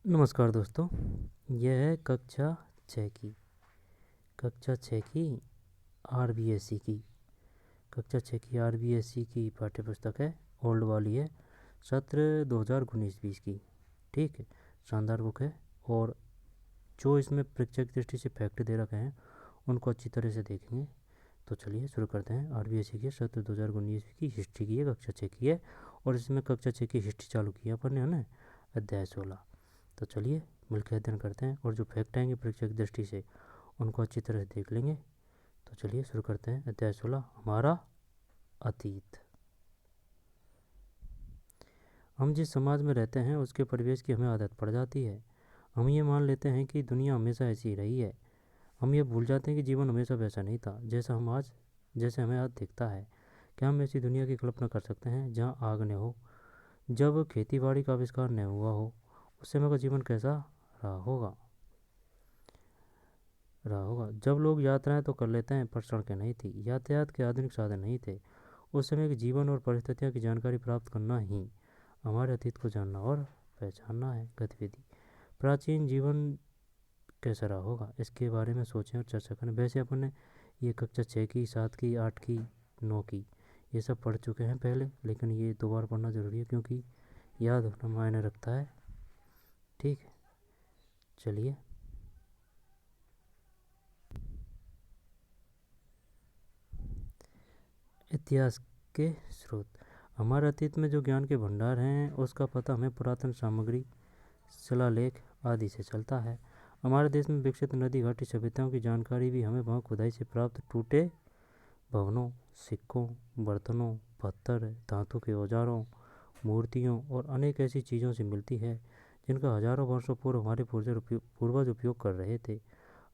नमस्कार दोस्तों। यह है कक्षा छः की आरबीएससी की पाठ्य पुस्तक है। ओल्ड वाली है, सत्र 2019-20 की। ठीक है, शानदार बुक है। और जो इसमें परीक्षा की दृष्टि से फैक्ट दे रखे हैं उनको अच्छी तरह से देखेंगे। तो चलिए शुरू करते हैं। आरबीएससी की सत्र 2019 की हिस्ट्री की है, कक्षा छः की है। और इसमें कक्षा छः की हिस्ट्री चालू की है अपन ने, है ना, अध्याय 16। तो चलिए मिलकर अध्ययन करते हैं और जो फैक्ट आएंगे परीक्षा की दृष्टि से उनको अच्छी तरह से देख लेंगे। तो चलिए शुरू करते हैं। अध्याय 16, हमारा अतीत। हम जिस समाज में रहते हैं उसके परिवेश की हमें आदत पड़ जाती है। हम ये मान लेते हैं कि दुनिया हमेशा ऐसी ही रही है। हम ये भूल जाते हैं कि जीवन हमेशा वैसा नहीं था जैसे हमें आज दिखता है। क्या हम ऐसी दुनिया की कल्पना कर सकते हैं जहाँ आग न हो, जब खेती बाड़ी का आविष्कार न हुआ हो? उस समय का जीवन कैसा रहा होगा जब लोग यात्राएं तो कर लेते हैं पर सड़कें नहीं थी, यातायात के आधुनिक साधन नहीं थे। उस समय के जीवन और परिस्थितियों की जानकारी प्राप्त करना ही हमारे अतीत को जानना और पहचानना है। गतिविधि, प्राचीन जीवन कैसा रहा होगा इसके बारे में सोचें और चर्चा करें। वैसे अपन ने ये कक्षा 6 की, 7 की, 8 की, 9 की ये सब पढ़ चुके हैं पहले, लेकिन ये दोबारा पढ़ना ज़रूरी है क्योंकि याद होना मायने रखता है। ठीक है, चलिए। इतिहास के स्रोत, हमारे अतीत में जो ज्ञान के भंडार हैं उसका पता हमें पुरातन सामग्री, शिलालेख आदि से चलता है। हमारे देश में विकसित नदी घाटी सभ्यताओं की जानकारी भी हमें वहाँ खुदाई से प्राप्त टूटे भवनों, सिक्कों, बर्तनों, पत्थर, धातु के औजारों, मूर्तियों और अनेक ऐसी चीज़ों से मिलती है जिनका हजारों वर्षों पूर्व हमारे पूर्वज उपयोग कर रहे थे।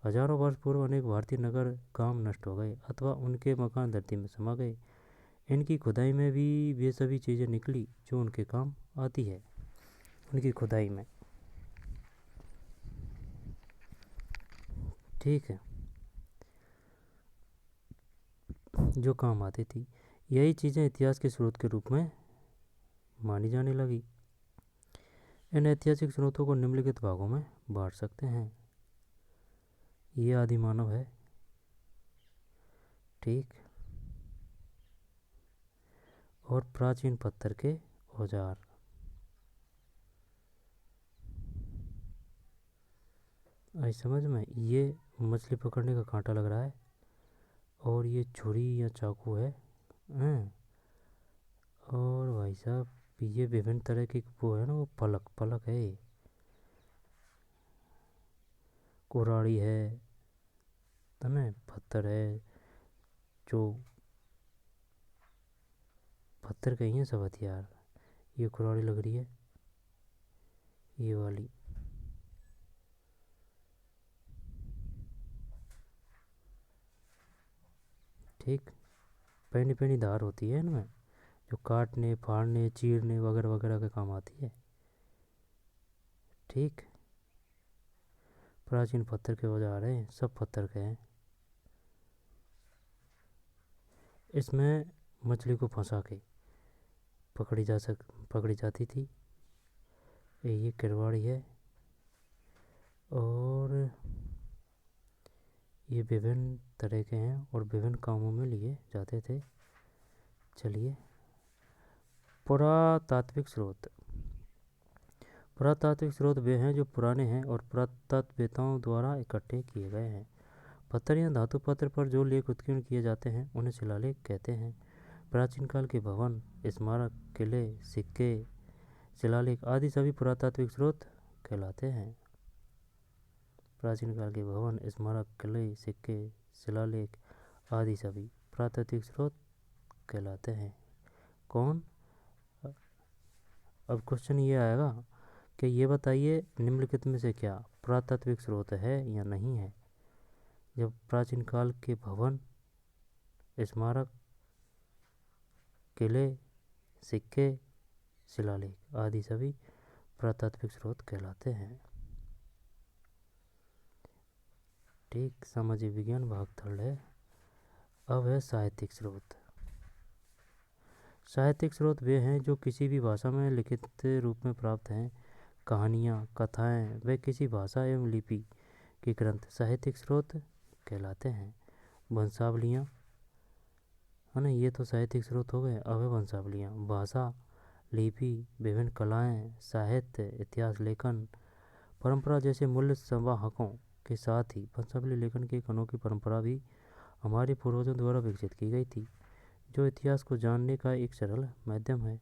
हजारों वर्ष पूर्व अनेक भारतीय नगर गांव नष्ट हो गए अथवा उनके मकान धरती में समा गए। इनकी खुदाई में भी वे सभी चीज़ें निकली जो उनके काम आती है। उनकी खुदाई में, ठीक है, जो काम आती थी, यही चीज़ें इतिहास के स्रोत के रूप में मानी जाने लगी। इन ऐतिहासिक स्रोतों को निम्नलिखित भागों में बांट सकते हैं। ये आदि मानव है, ठीक, और प्राचीन पत्थर के औजार। आई समझ में? ये मछली पकड़ने का कांटा लग रहा है और ये छुरी या चाकू है। हैं? और भाई साहब ये विभिन्न तरह की वो है ना, वो पलक है, कुराड़ी है ना, पत्थर है, जो पत्थर के ही हैं सब हथियार। ये कुराड़ी लग रही है, ये वाली, ठीक। पैनी पैनी धार होती है इनमें जो काटने, फाड़ने, चीरने वगैरह वगैरह के काम आती है। ठीक, प्राचीन पत्थर के औजार हैं, सब पत्थर के हैं। इसमें मछली को फंसा के पकड़ी जाती थी। ये किरवाड़ी है और ये विभिन्न तरह के हैं और विभिन्न कामों में लिए जाते थे। चलिए, पुरातात्विक स्रोत। पुरातात्विक स्रोत वे हैं जो पुराने हैं और पुरातत्ववेताओं द्वारा इकट्ठे किए गए हैं। पत्थर या धातु पत्र पर जो लेख उत्कीर्ण किए जाते हैं उन्हें शिलालेख कहते हैं। प्राचीन काल के भवन, स्मारक, किले, सिक्के, शिलालेख आदि सभी पुरातात्विक स्रोत कहलाते हैं। प्राचीन काल के भवन, स्मारक, किले, सिक्के, शिलालेख आदि सभी पुरातात्विक स्रोत कहलाते हैं। कौन? अब क्वेश्चन ये आएगा कि ये बताइए निम्नलिखित में से क्या पुरातात्विक स्रोत है या नहीं है। जब प्राचीन काल के भवन, स्मारक, किले, सिक्के, शिलालेख आदि सभी पुरातात्विक स्रोत कहलाते हैं। ठीक, सामाजिक विज्ञान भाग 3 है। अब है साहित्यिक स्रोत। साहित्यिक स्रोत वे हैं जो किसी भी भाषा में लिखित रूप में प्राप्त हैं। कहानियाँ, कथाएँ वे किसी भाषा एवं लिपि के ग्रंथ साहित्यिक स्रोत कहलाते हैं। वंशावलियाँ है ना, ये तो साहित्यिक स्रोत हो गए। अब है वंशावलियाँ, भाषा, लिपि, विभिन्न कलाएँ, साहित्य, इतिहास लेखन, परंपरा जैसे मूल्य संवाहकों के साथ ही वंशावली लेखन की एक अनोखी परंपरा भी हमारे पूर्वजों द्वारा विकसित की गई थी, जो इतिहास को जानने का एक सरल माध्यम है।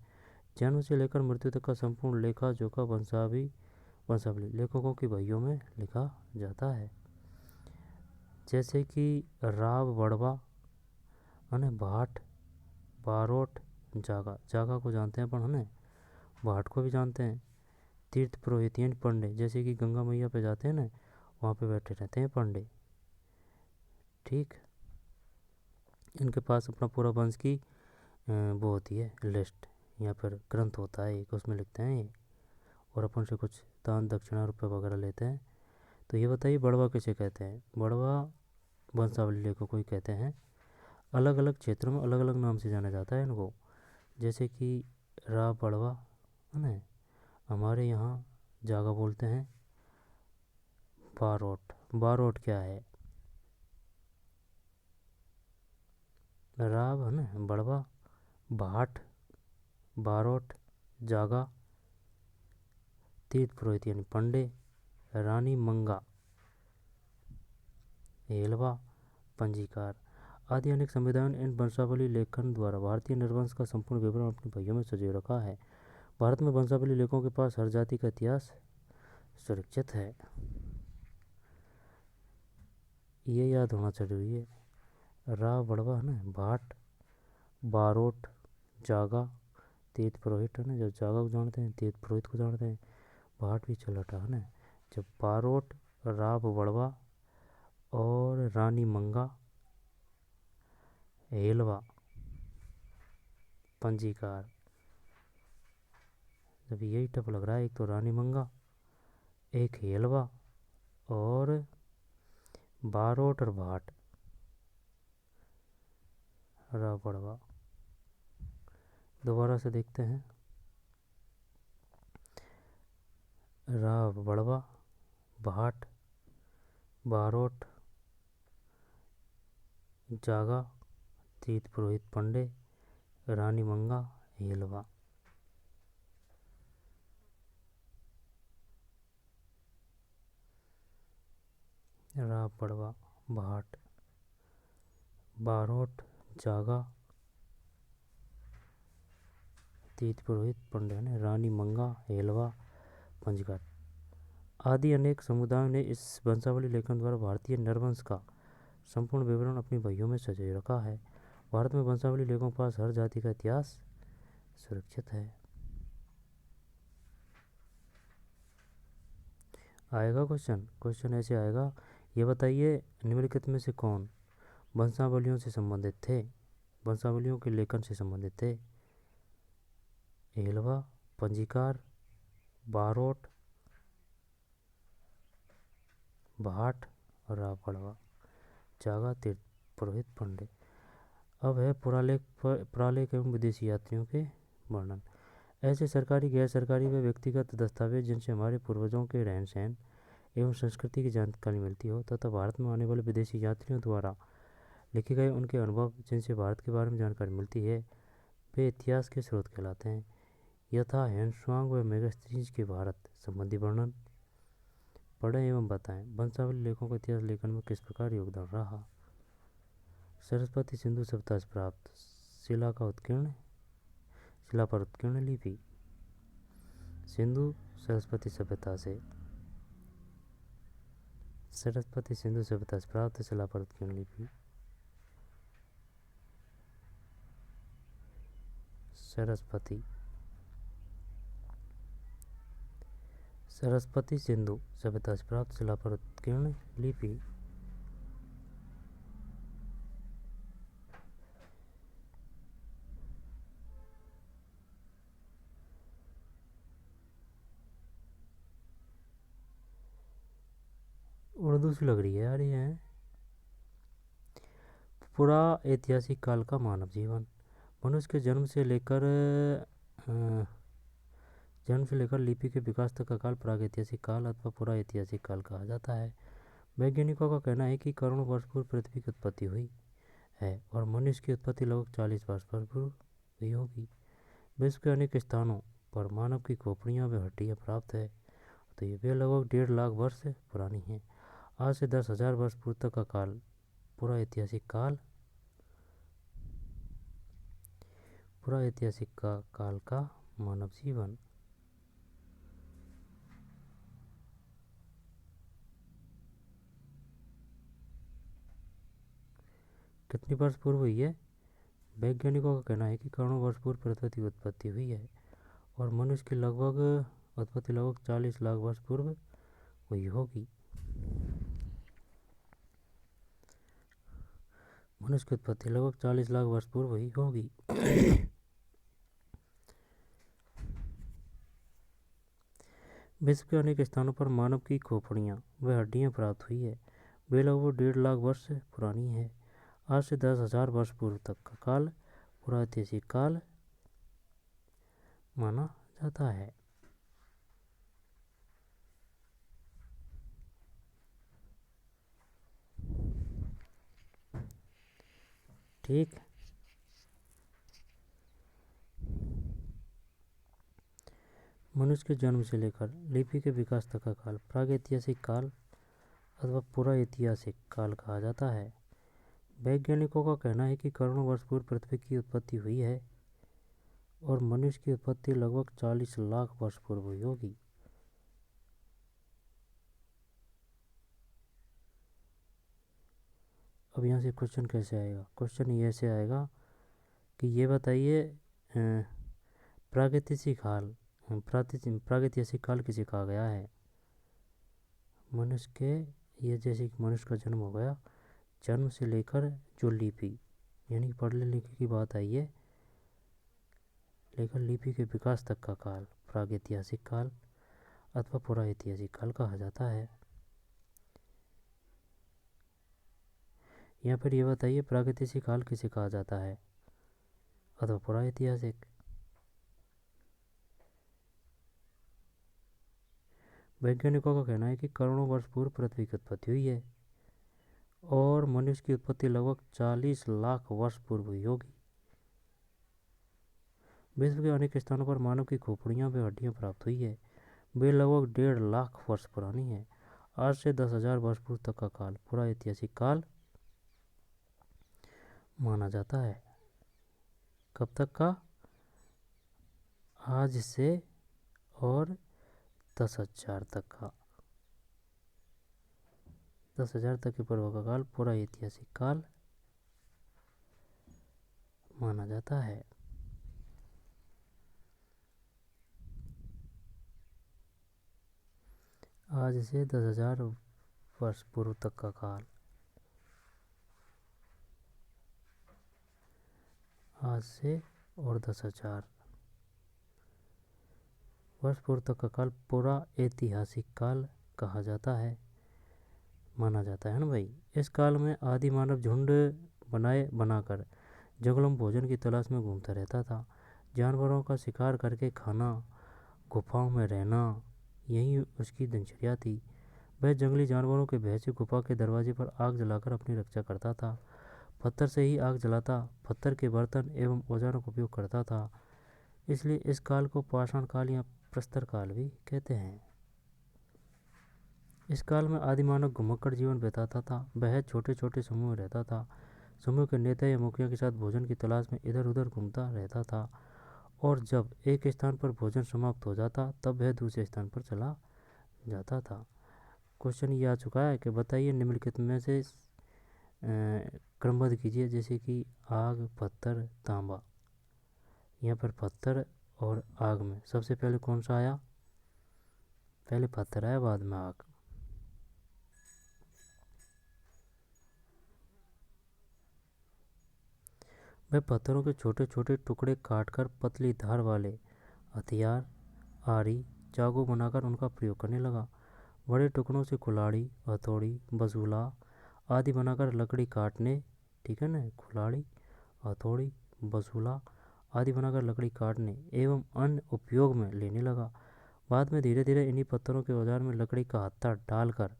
जन्म से लेकर मृत्यु तक का संपूर्ण लेखा जोखा वंशावली लेखकों की बहियों में लिखा जाता है। जैसे कि राव बड़वा, है भाट, बारोट, जागा को जानते हैं अपन, है भाट को भी जानते हैं। तीर्थ पुरोहित यानी पंडे, जैसे कि गंगा मैया पे जाते हैं ना, वहाँ पे बैठे रहते हैं पंडे। ठीक, इनके पास अपना पूरा वंश की वो होती है लिस्ट, यहाँ पर ग्रंथ होता है एक, उसमें लिखते हैं ये, और अपन से कुछ दान दक्षिणा रुपये वगैरह लेते हैं। तो ये बताइए बड़वा किसे कहते हैं? बड़वा वंशावली लेखकों को ही कहते हैं। अलग अलग क्षेत्रों में अलग अलग नाम से जाना जाता है इनको। जैसे कि राव बड़वा, है ना, हमारे यहाँ जागा बोलते हैं। बारोट क्या है? राव, है ना, बड़वा, भाट, बारोट, जागा, तीर्थ पुरोहित यानी पंडे, रानी मंगा, हेलवा, पंजीकार आदि अनेक संविधान इन वंशावली लेखन द्वारा भारतीय नरवंश का संपूर्ण विवरण अपने पहियों में सजे रखा है। भारत में वंशावली लेखकों के पास हर जाति का इतिहास सुरक्षित है, ये याद होना जरूरी है। राव बड़वा, है ना, भाट, बारोट, जागा, तीर्थ पुरोहित, है ना, जब जागा को जानते हैं तीर्थ पुरोहित को जानते हैं, भाट भी चल हटा, है ना, जब बारोट, राव बड़वा और रानी मंगा, हेलवा, पंजीकार। जब यही टप लग रहा है, एक तो रानी मंगा, एक हेलवा और बारोट और भाट, राव बड़वा। दोबारा से देखते हैं। राव बड़वा, भाट, बारोट, जागा, तीर्थ पुरोहित पंडे, रानी मंगा, हेलवा। राव बड़वा, भाट, बारोट, जागा, तीर्थ पुरोहित पंडे, ने रानी मंगा, हेलवा, पंजीकार आदि अनेक समुदायों ने इस वंशावली लेखन द्वारा भारतीय नरवंश का संपूर्ण विवरण अपनी बहियों में सजे रखा है। भारत में वंशावली लेखकों के पास हर जाति का इतिहास सुरक्षित है। आएगा क्वेश्चन ऐसे आएगा, ये बताइए निम्नलिखित में से कौन वंशावलियों से संबंधित थे, वंशावलियों के लेखन से संबंधित थे? हेलवा, पंजीकार, बारोट, भाट और राव बड़वा, जागा, तीर्थ पुरोहित पंडे। अब है पुरालेख एवं विदेशी यात्रियों के वर्णन। ऐसे सरकारी, गैर सरकारी व व्यक्तिगत दस्तावेज जिनसे हमारे पूर्वजों के रहन सहन एवं संस्कृति की जानकारी मिलती हो, तथा भारत में आने वाले विदेशी यात्रियों द्वारा लिखे गए उनके अनुभव जिनसे भारत के बारे में जानकारी मिलती है, वे इतिहास के स्रोत कहलाते हैं। यथा हेनस्वांग व मेगास्त्रीज के भारत संबंधी वर्णन पढ़ें एवं बताएं। वंशावली लेखों का इतिहास लेखन में किस प्रकार योगदान रहा? सरस्वती सिंधु सभ्यता से प्राप्त शिला पर उत्कीर्ण लिपि। सिंधु सरस्वती सभ्यता से, सरस्वती सिंधु सभ्यता से प्राप्त शिला पर उत्कीर्ण लिपि। सरस्वती सिंधु सभ्यता से प्राप्त शिला पर उत्कीर्ण लिपि। उर्दू सी लग रही है यार ये। पूरा ऐतिहासिक काल का मानव जीवन, मनुष्य के जन्म से लेकर जन्म से लेकर लिपि के विकास तक का काल प्रागैतिहासिक काल अथवा पुराऐतिहासिक काल कहा जाता है। वैज्ञानिकों का कहना है कि करोड़ों वर्ष पूर्व पृथ्वी की उत्पत्ति हुई है और मनुष्य की उत्पत्ति लगभग 40 वर्ष पूर्व हुई होगी। विश्व के अनेक स्थानों पर मानव की खोपड़ियाँ व हड्डियाँ प्राप्त है, तो ये वे लगभग 1.5 लाख वर्ष पुरानी हैं। आज से 10,000 वर्ष पूर्व तक का काल पुराऐतिहासिक काल का मानव जीवन। कितनी वर्ष पूर्व हुई है? वैज्ञानिकों का कहना है कि करोड़ों वर्ष पूर्व पृथ्वी की उत्पत्ति हुई है और मनुष्य की उत्पत्ति लगभग 40 लाख वर्ष पूर्व हुई होगी। मनुष्य की उत्पत्ति लगभग 40 लाख वर्ष पूर्व हुई होगी। विश्व के अनेक स्थानों पर मानव की खोपड़ियाँ व हड्डियाँ प्राप्त हुई है, वे लगभग 1.5 लाख वर्ष पुरानी है। आज से 10,000 वर्ष पूर्व तक का काल पुराऐतिहासिक काल माना जाता है। ठीक, मनुष्य के जन्म से लेकर लिपि के विकास तक का काल प्रागैतिहासिक काल अथवा पुराऐतिहासिक काल कहा जाता है। वैज्ञानिकों का कहना है कि करोड़ों वर्ष पूर्व पृथ्वी की उत्पत्ति हुई है और मनुष्य की उत्पत्ति लगभग 40 लाख वर्ष पूर्व हुई होगी। अब यहाँ से क्वेश्चन कैसे आएगा? क्वेश्चन ये ऐसे आएगा कि ये बताइए प्रागैतिहासिक काल किसे कहा गया है? मनुष्य के, ये जैसे कि मनुष्य का जन्म हो गया, जन्म से लेकर जो लिपि यानी पढ़ने लिखने की बात आई है, लेकर लिपि के विकास तक का काल प्रागैतिहासिक काल अथवा पुराऐतिहासिक काल कहा जाता है। या फिर ये बताइए प्रागैतिहासिक काल किसे कहा जाता है अथवा पुराऐतिहासिक? वैज्ञानिकों का कहना है कि करोड़ों वर्ष पूर्व पृथ्वी की उत्पत्ति हुई है और मनुष्य की उत्पत्ति लगभग 40 लाख वर्ष पूर्व हुई होगी। विश्व के अनेक स्थानों पर मानव की खोपड़ियाँ व हड्डियाँ प्राप्त हुई है, वे लगभग 1.5 लाख वर्ष पुरानी है। आज से 10,000 वर्ष पूर्व तक का काल पुराऐतिहासिक काल माना जाता है। कब तक का? आज से और 10,000 तक का, 10,000 तक के पूर्व का काल पुराऐतिहासिक काल माना जाता है। आज से 10,000 वर्ष पूर्व तक का काल, आज से और 10,000 वर्ष पूर्व तक का काल पुराऐतिहासिक काल कहा जाता है, माना जाता है ना भाई। इस काल में आदि मानव झुंड बनाकर जंगलों में भोजन की तलाश में घूमता रहता था। जानवरों का शिकार करके खाना, गुफाओं में रहना, यही उसकी दिनचर्या थी। वह जंगली जानवरों के भय से गुफा के दरवाजे पर आग जलाकर अपनी रक्षा करता था। पत्थर से ही आग जलाता, पत्थर के बर्तन एवं औजारों का उपयोग करता था। इसलिए इस काल को पाषाण काल या प्रस्तर काल भी कहते हैं। इस काल में आदिमानव घुमक्कड़ जीवन बिताता था। वह छोटे छोटे समूह में रहता था। समूह के नेता या मुखिया के साथ भोजन की तलाश में इधर उधर घूमता रहता था और जब एक स्थान पर भोजन समाप्त हो जाता तब वह दूसरे स्थान पर चला जाता था। क्वेश्चन ये आ चुका है कि बताइए निम्नलिखित में से क्रमबद्ध कीजिए, जैसे कि आग, पत्थर, तांबा। यहाँ पर पत्थर और आग में सबसे पहले कौन सा आया? पहले पत्थर आया, बाद में आग। वह पत्थरों के छोटे छोटे टुकड़े काटकर पतली धार वाले हथियार, आरी, चाकू बनाकर उनका प्रयोग करने लगा। बड़े टुकड़ों से कुल्हाड़ी, हथौड़ी, बसूला आदि बनाकर लकड़ी काटने, ठीक है ना, कुल्हाड़ी, हथौड़ी, बसूला आदि बनाकर लकड़ी काटने एवं अन्य उपयोग में लेने लगा। बाद में धीरे धीरे इन्हीं पत्थरों के औजार में लकड़ी का हत्था डालकर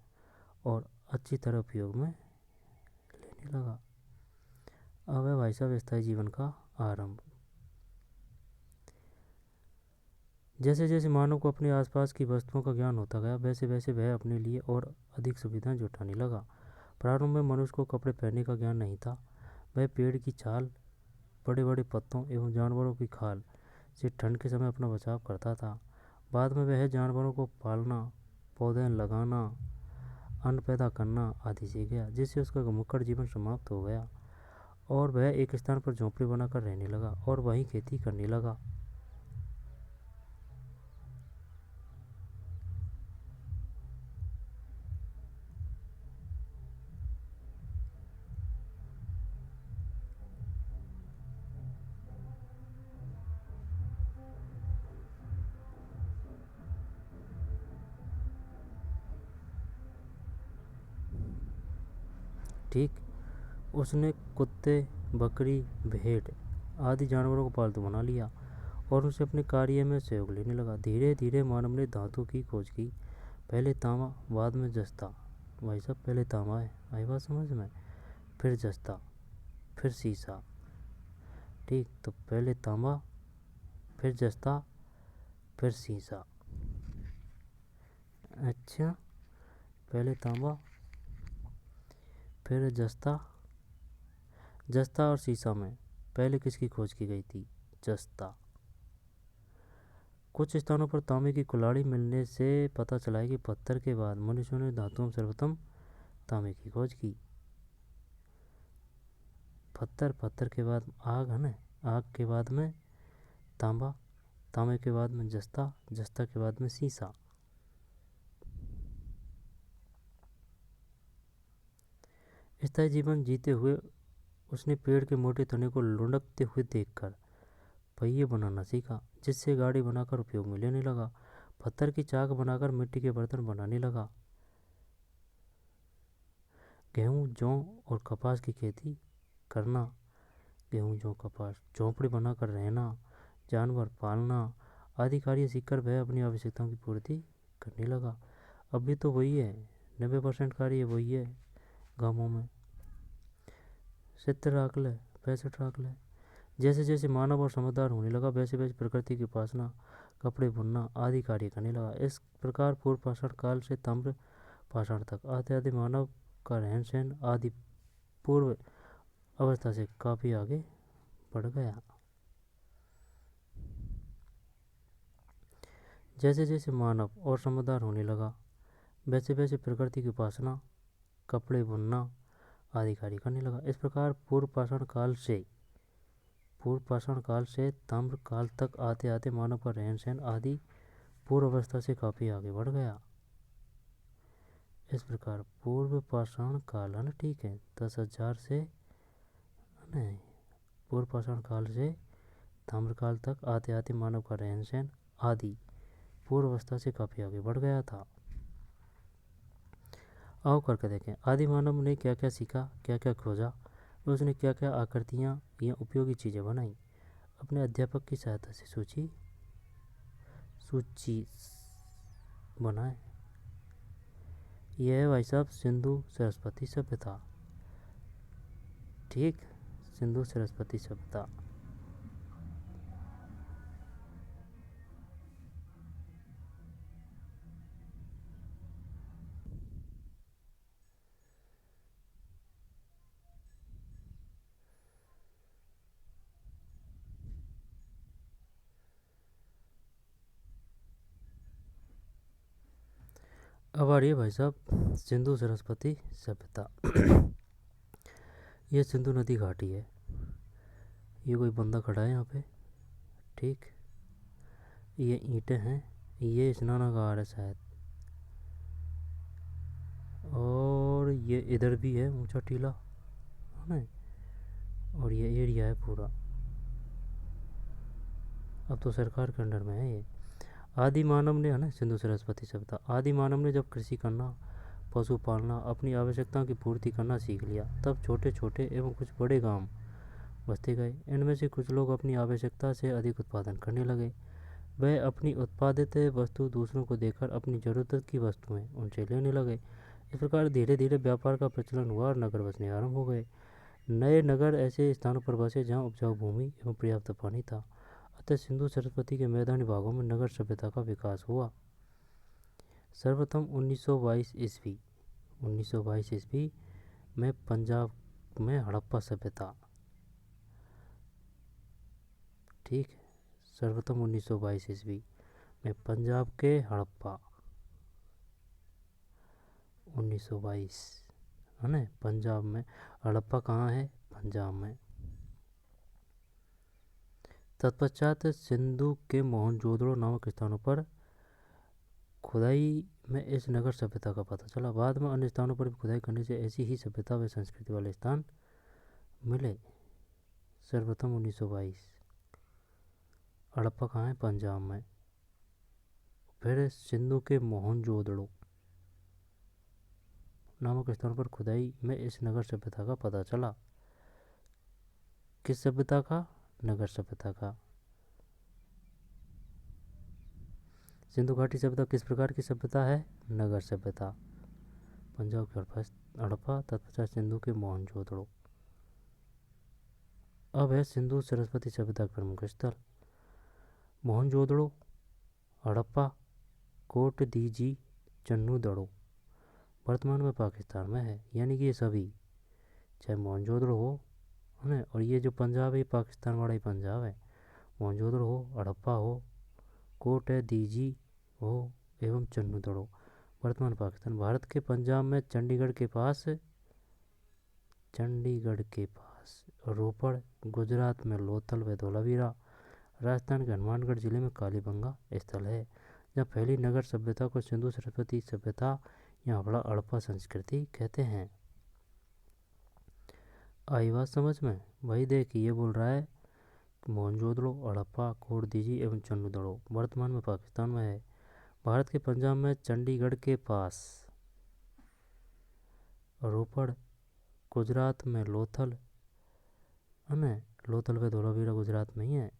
और अच्छी तरह उपयोग में लेने लगा। अब है भाई साहब स्थायी जीवन का आरंभ। जैसे जैसे मानव को अपने आसपास की वस्तुओं का ज्ञान होता गया, वैसे वैसे वह अपने लिए और अधिक सुविधाएं जुटाने लगा। प्रारंभ में मनुष्य को कपड़े पहनने का ज्ञान नहीं था। वह पेड़ की छाल, बड़े बड़े पत्तों एवं जानवरों की खाल से ठंड के समय अपना बचाव करता था। बाद में वह जानवरों को पालना, पौधे लगाना, अन्न पैदा करना आदि सीख गया, जिससे उसका मुक्कड़ जीवन समाप्त हो गया और वह एक स्थान पर झोंपड़ी बनाकर रहने लगा और वहीं खेती करने लगा। ठीक, उसने कुत्ते, बकरी, भेड़ आदि जानवरों को पालतू बना लिया और उनसे अपने कार्य में सहयोग लेने लगा। धीरे धीरे मानव ने धातु की खोज की। पहले तांबा, बाद में जस्ता। भाई साहब पहले तांबा है, आई बात समझ में, फिर जस्ता, फिर सीसा। ठीक, तो पहले तांबा, फिर जस्ता, फिर सीसा। अच्छा, पहले तांबा, फिर जस्ता। जस्ता और सीसा में पहले किसकी खोज की गई थी? जस्ता। कुछ स्थानों पर तांबे की कुल्हाड़ी मिलने से पता चला है कि पत्थर के बाद मनुष्यों ने धातुओं में सर्वप्रथम तांबे की खोज की। पत्थर के बाद आग है ना, आग के बाद में तांबा, तांबे के बाद में जस्ता, जस्ता के बाद में सीसा। स्थायी जीवन जीते हुए उसने पेड़ के मोटे तने को लुढ़कते हुए देखकर पहिए बनाना सीखा, जिससे गाड़ी बनाकर उपयोग में लेने लगा। पत्थर की चाक बनाकर मिट्टी के बर्तन बनाने लगा। गेहूँ, जौ और कपास की खेती करना, गेहूँ, जौ, कपास, झोंपड़ी बनाकर रहना, जानवर पालना आदि कार्य सीखकर वह अपनी आवश्यकताओं की पूर्ति करने लगा। अभी तो वही है, 90% कार्य वही है गाँवों में। 70 राख ले, 65 राख ले। जैसे जैसे मानव और समझदार होने लगा, वैसे वैसे प्रकृति की उपासना, कपड़े बुनना आदि कार्य करने लगा। इस प्रकार पूर्व पाषाण काल से ताम्र पाषाण तक आते आते मानव का रहन सहन आदि पूर्व अवस्था से काफ़ी आगे बढ़ गया। जैसे जैसे मानव और समझदार होने लगा, वैसे वैसे प्रकृति की उपासना, कपड़े बुनना आदि कार्य करने लगा। इस प्रकार पूर्व पाषाण काल से ताम्र काल तक आते आते मानव का रहन सहन आदि पूर्व अवस्था से काफ़ी आगे बढ़ गया। इस प्रकार पूर्व पाषाण काल है ना, ठीक है, 10,000 से नहीं, पूर्व पाषाण काल से ताम्रकाल तक आते आते मानव का रहन सहन आदि पूर्व अवस्था से काफ़ी आगे बढ़ गया था। आओ करके देखें, आदि मानव ने क्या क्या सीखा, क्या क्या खोजा, उसने क्या क्या आकृतियाँ या उपयोगी चीज़ें बनाई। अपने अध्यापक की सहायता से सूची बनाए। यह है भाई साहब सिंधु सरस्वती सभ्यता। ठीक, सिंधु सरस्वती सभ्यता। अब आ रही है भाई साहब सिंधु सरस्वती सभ्यता। ये सिंधु नदी घाटी है। ये कोई बंदा खड़ा है यहाँ पे, ठीक, ये ईंटें हैं, ये स्नानागार है शायद, और ये इधर भी है ऊंचा टीला है ना, और ये एरिया है पूरा। अब तो सरकार के अंडर में है ये। आदि मानव ने है ना, सिंधु सरस्वती सभ्यता। आदि मानव ने जब कृषि करना, पशु पालना, अपनी आवश्यकताओं की पूर्ति करना सीख लिया, तब छोटे छोटे एवं कुछ बड़े गांव बसते गए। इनमें से कुछ लोग अपनी आवश्यकता से अधिक उत्पादन करने लगे। वह अपनी उत्पादित वस्तु दूसरों को देकर अपनी ज़रूरत की वस्तुएं उनसे लेने लगे। इस प्रकार धीरे धीरे व्यापार का प्रचलन हुआ और नगर बसने आरंभ हो गए। नए नगर ऐसे स्थानों पर बसे जहाँ उपजाऊ भूमि एवं पर्याप्त पानी था। अतः सिंधु सरस्वती के मैदानी भागों में नगर सभ्यता का विकास हुआ। सर्वप्रथम 1922 ईस्वी में पंजाब में हड़प्पा सभ्यता। ठीक है, सर्वप्रथम 1922 ईस्वी में पंजाब के हड़प्पा 1922 है ना, पंजाब में। हड़प्पा कहाँ है? पंजाब में। तत्पश्चात सिंधु के मोहनजोदड़ो नामक स्थानों पर खुदाई में इस नगर सभ्यता का पता चला। बाद में अन्य स्थानों पर भी खुदाई करने से ऐसी ही सभ्यता व संस्कृति वाले स्थान मिले। सर्वप्रथम 1922 हड़प्पा कहाँ है? पंजाब में। फिर सिंधु के मोहनजोदड़ो नामक स्थानों पर खुदाई में इस नगर सभ्यता का पता चला। किस सभ्यता का? नगर सभ्यता का। सिंधु घाटी सभ्यता किस प्रकार की सभ्यता है? नगर सभ्यता। पंजाब के हड़प्पा तत्पश्चात सिंधु के मोहनजोदड़ो। अब है सिंधु सरस्वती सभ्यता के प्रमुख स्थल। मोहनजोदड़ो, हड़प्पा, कोट दीजी, चन्नूदड़ो वर्तमान में पाकिस्तान में है। यानी कि ये सभी, चाहे मोहनजोदड़ो हो है ना, और ये जो पंजाब है पाकिस्तान वाला ही पंजाब है। मोहनजोदड़ो हो, हड़प्पा हो, कोट दीजी हो एवं चन्नूदड़ो वर्तमान पाकिस्तान। भारत के पंजाब में चंडीगढ़ के पास रोपड़, गुजरात में लोथल व धोलावीरा, राजस्थान के हनुमानगढ़ जिले में कालीबंगा स्थल है जहाँ फैली नगर सभ्यता को सिंधु सरस्वती सभ्यता या हड़प्पा संस्कृति कहते हैं। आई बात समझ में? वही देख, ये बोल रहा है मोहनजोदड़ो, हड़प्पा, कोट दीजी एवं चन्नूदड़ो वर्तमान में पाकिस्तान में है। भारत के पंजाब में चंडीगढ़ के पास रोपड़, गुजरात में लोथल है ना, लोथल व धोलावीरा गुजरात में ही है।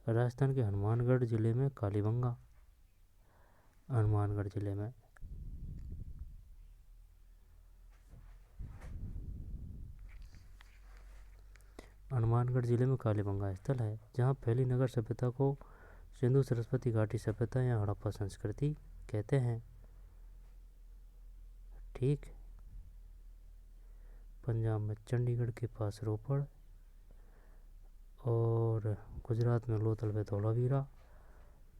राजस्थान के हनुमानगढ़ जिले में कालीबंगा, हनुमानगढ़ जिले में। हनुमानगढ़ जिले में कालीबंगा स्थल है जहाँ फैली नगर सभ्यता को सिंधु सरस्वती घाटी सभ्यता या हड़प्पा संस्कृति कहते हैं। ठीक। पंजाब में चंडीगढ़ के पास रोपड़ और गुजरात में लोथल व धोलावीरा।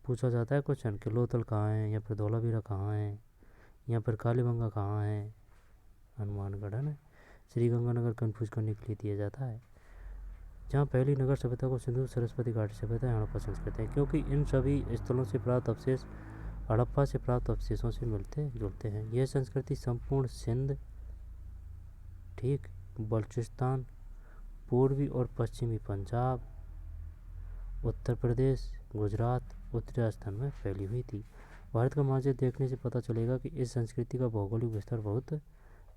पूछा जाता है क्वेश्चन कि लोथल कहाँ है या फिर धोलावीरा कहाँ है या फिर कालीबंगा कहाँ है? हनुमानगढ़ है ना। श्रीगंगानगर कंफ्यूज करने के लिए दिया जाता है। जहाँ पहली नगर सभ्यता को सिंधु सरस्वती घाटी सभ्यता या हड़प्पा संस्कृति है, क्योंकि इन सभी स्थलों से प्राप्त अवशेष हड़प्पा से प्राप्त अवशेषों से मिलते जुलते हैं। यह संस्कृति संपूर्ण सिंध, ठीक, बलूचिस्तान, पूर्वी और पश्चिमी पंजाब, उत्तर प्रदेश, गुजरात, उत्तरी राजस्थान में फैली हुई थी। भारत का मानचित्र देखने से पता चलेगा कि इस संस्कृति का भौगोलिक विस्तार बहुत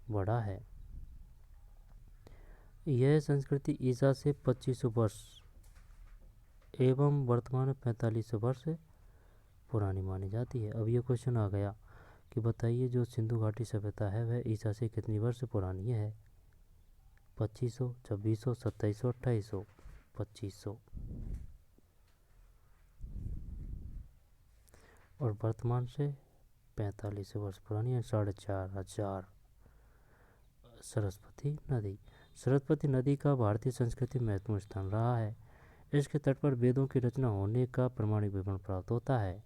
बड़ा है। यह संस्कृति ईसा से 2500 वर्ष एवं वर्तमान में 4500 वर्ष पुरानी मानी जाती है। अब ये क्वेश्चन आ गया कि बताइए जो सिंधु घाटी सभ्यता है वह ईसा से कितनी वर्ष पुरानी है? 2500, 2600, 2700, 2800? 2500। और वर्तमान से 4500 वर्ष पुरानी है, 4500। सरस्वती नदी। सरस्वती नदी का भारतीय संस्कृति में महत्वपूर्ण स्थान रहा है। इसके तट पर वेदों की रचना होने का प्रमाणिक विवरण प्राप्त होता है।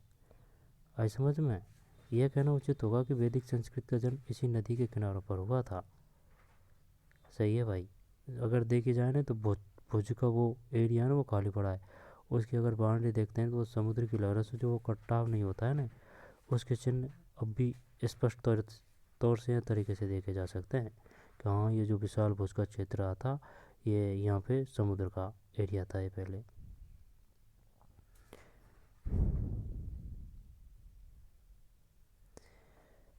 आई समझ में? यह कहना उचित होगा कि वैदिक संस्कृति का जन्म इसी नदी के किनारों पर हुआ था। सही है भाई। अगर देखी जाए ना तो भुज का वो एरिया है ना, वो खाली पड़ा है। उसकी अगर बाउंड्री देखते हैं तो समुद्र की लहरों से जो वो कटाव नहीं होता है ना, उसके चिन्ह अब भी स्पष्ट तौर से तरीके से देखे जा सकते हैं कि हाँ, ये जो विशाल भुज का क्षेत्र रहा था, ये यहाँ पे समुद्र का एरिया था ये पहले।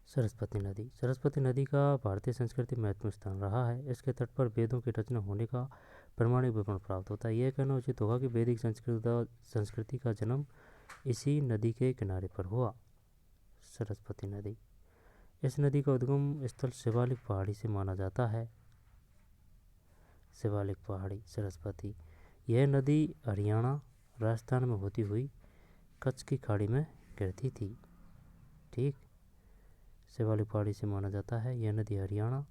सरस्वती नदी। सरस्वती नदी का भारतीय संस्कृति में महत्वपूर्ण स्थान रहा है। इसके तट पर वेदों की रचना होने का प्रमाणिक विवरण प्राप्त होता है। यह कहना उचित होगा कि वैदिक संस्कृति का जन्म इसी नदी के किनारे पर हुआ, सरस्वती नदी। इस नदी का उद्गम स्थल शिवालिक पहाड़ी से माना जाता है। शिवालिक पहाड़ी, सरस्वती। यह नदी हरियाणा, राजस्थान में होती हुई कच्छ की खाड़ी में गिरती थी। ठीक, शिवालिक पहाड़ी से माना जाता है। यह नदी हरियाणा,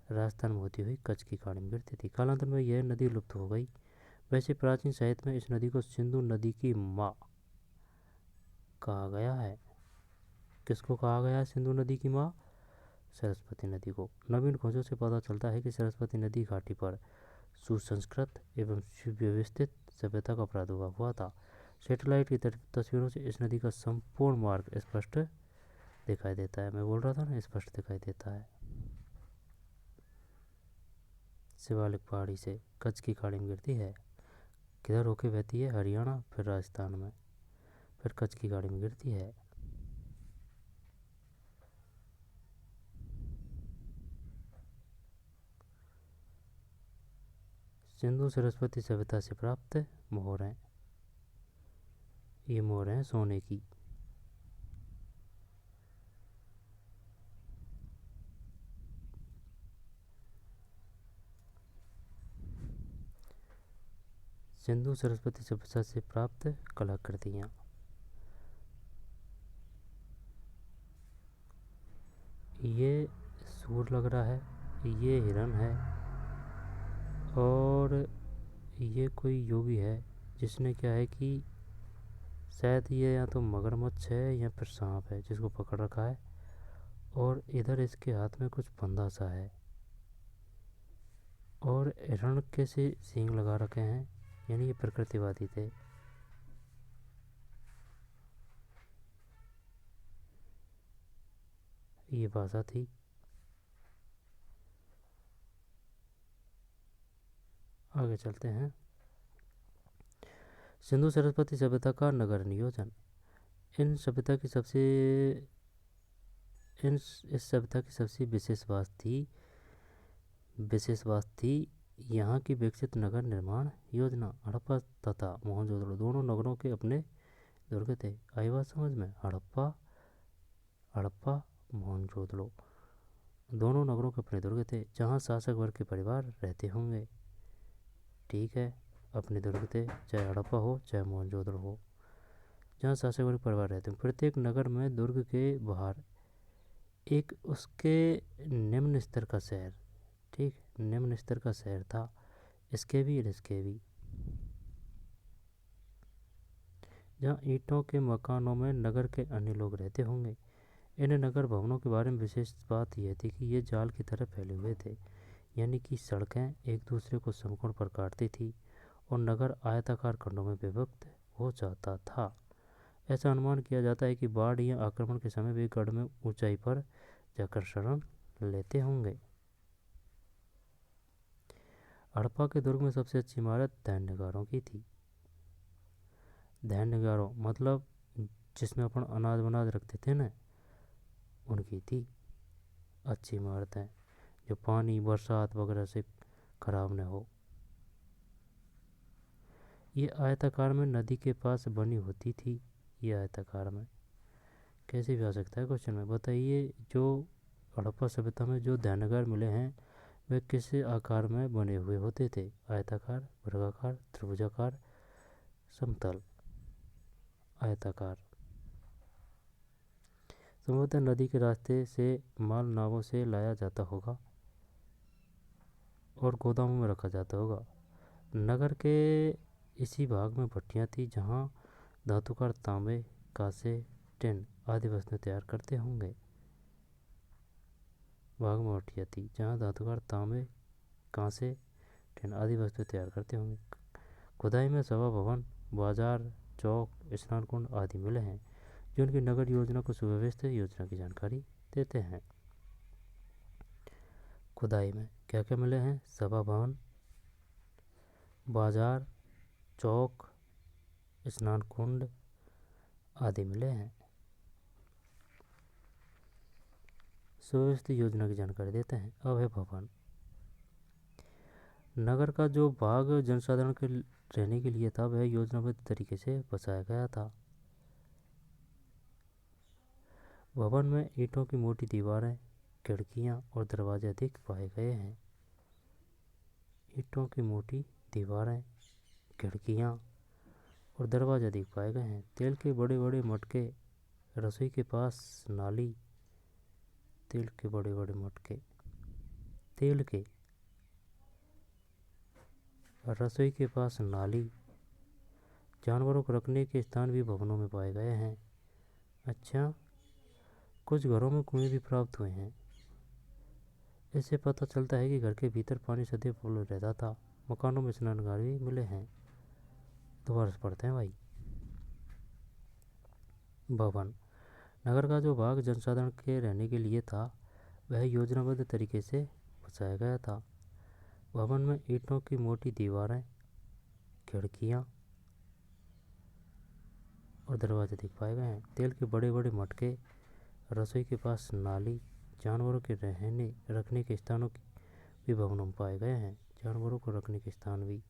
राजस्थान में होती हुई कच्छ की खाड़ी में गिरती थी। कालांतर में यह नदी लुप्त हो गई। वैसे प्राचीन साहित्य में इस नदी को सिंधु नदी की माँ कहा गया है। किसको कहा गया है सिंधु नदी की माँ? सरस्वती नदी को। नवीन खोजों से पता चलता है कि सरस्वती नदी घाटी पर सुसंस्कृत एवं सुव्यवस्थित सभ्यता का प्रादुर्भाव हुआ था। सैटेलाइट की तस्वीरों से इस नदी का संपूर्ण मार्ग स्पष्ट दिखाई देता है। मैं बोल रहा था ना, स्पष्ट दिखाई देता है। शिवालिक पहाड़ी से कच्छ की खाड़ी में गिरती है। किधर होके बहती है? हरियाणा, फिर राजस्थान में, फिर कच्छ की खाड़ी में गिरती है। सिंधु सरस्वती सभ्यता से प्राप्त मोहर हैं। ये मोहर हैं सोने की। सिंधु सरस्वती सभ्यता से प्राप्त कलाकृतियाँ। ये सूर लग रहा है, ये हिरन है, और ये कोई योगी है जिसने क्या है कि शायद ये या तो मगरमच्छ है या फिर सांप है जिसको पकड़ रखा है, और इधर इसके हाथ में कुछ फंदा सा है, और हिरण के से सींग लगा रखे हैं, यानी ये प्रकृतिवादी थे। ये भाषा थी। आगे चलते हैं। सिंधु सरस्वती सभ्यता का नगर नियोजन। इस सभ्यता की सबसे विशेष बात थी यहाँ की विकसित नगर निर्माण योजना। हड़प्पा तथा मोहनजोदड़ो दोनों नगरों के अपने दुर्ग थे। आई बात समझ में? हड़प्पा मोहनजोदड़ो दोनों नगरों के अपने दुर्ग थे जहाँ शासक वर्ग के परिवार रहते होंगे। ठीक है, अपने दुर्ग थे, चाहे हड़प्पा हो चाहे मोहनजोदड़ो हो, जहाँ शासक वर्ग परिवार रहते हैं। प्रत्येक नगर में दुर्ग के बाहर एक उसके निम्न स्तर का शहर, ठीक, निम्न स्तर का शहर था, इसके भी और इसके भी, जहाँ ईंटों के मकानों में नगर के अन्य लोग रहते होंगे। इन नगर भवनों के बारे में विशेष बात यह थी कि ये जाल की तरह फैले हुए थे, यानी कि सड़कें एक दूसरे को समकोण पर काटती थी और नगर आयताकार खंडों में विभक्त हो जाता था। ऐसा अनुमान किया जाता है कि बाढ़ या आक्रमण के समय वे गढ़ में ऊंचाई पर जाकर शरण लेते होंगे। हड़प्पा के दुर्ग में सबसे अच्छी इमारत धान्यगारों की थी। धान्यगारों मतलब जिसमें अपन अनाज वनाज रखते थे ना, उनकी थी अच्छी इमारतें, जो पानी बरसात वगैरह से खराब न हो। ये आयताकार में नदी के पास बनी होती थी। ये आयताकार में कैसे भी आ सकता है क्वेश्चन में। बताइए, जो हड़प्पा सभ्यता में जो धान्यगार मिले हैं वे किस आकार में बने हुए होते थे? आयताकार, वर्गाकार, त्रिभुजाकार, समतल। आयताकार। संभवतः नदी के रास्ते से माल नावों से लाया जाता होगा और गोदामों में रखा जाता होगा। नगर के इसी भाग में भट्टियाँ थी जहाँ धातुकार तांबे, कांसे, टिन आदि वस्तुएं तैयार करते होंगे। भाग में भट्टियाँ थी जहाँ धातुकार तांबे, कांसे, टिन आदि वस्तुएं तैयार करते होंगे। खुदाई में सभा भवन, बाजार, चौक, स्नान कुंड आदि मिले हैं जो उनकी नगर योजना को सुव्यवस्थित योजना की जानकारी देते हैं। खुदाई में क्या क्या मिले हैं? सभा भवन, बाजार, चौक, स्नान कुंड आदि मिले हैं। सुव्यवस्थित योजना की जानकारी देते हैं। अभय भवन। नगर का जो भाग जनसाधारण के रहने के लिए था वह योजनाबद्ध तरीके से बसाया गया था। भवन में ईंटों की मोटी दीवारें, खिड़कियां और दरवाजे अधिक पाए गए हैं। ईंटों की मोटी दीवारें, खिड़कियां और दरवाजे अधिक पाए गए हैं। तेल के बड़े बड़े मटके, रसोई के पास नाली, तेल के बड़े बड़े मटके, तेल के रसोई के पास नाली, जानवरों को रखने के स्थान भी भवनों में पाए गए हैं। अच्छा, कुछ घरों में कुएं भी प्राप्त हुए हैं। इससे पता चलता है कि घर के भीतर पानी सदैव उपलब्ध रहता था। मकानों में स्नानघर भी मिले हैं। दोबारा से पढ़ते हैं भाई। भवन, नगर का जो भाग जनसाधारण के रहने के लिए था वह योजनाबद्ध तरीके से बसाया गया था। भवन में ईंटों की मोटी दीवारें, खिड़कियां और दरवाजे दिख पाए गए हैं। तेल के बड़े बड़े मटके, रसोई के पास नाली, जानवरों के रहने रखने के स्थानों भी भवनों में पाए गए हैं। जानवरों को रखने के स्थान भी।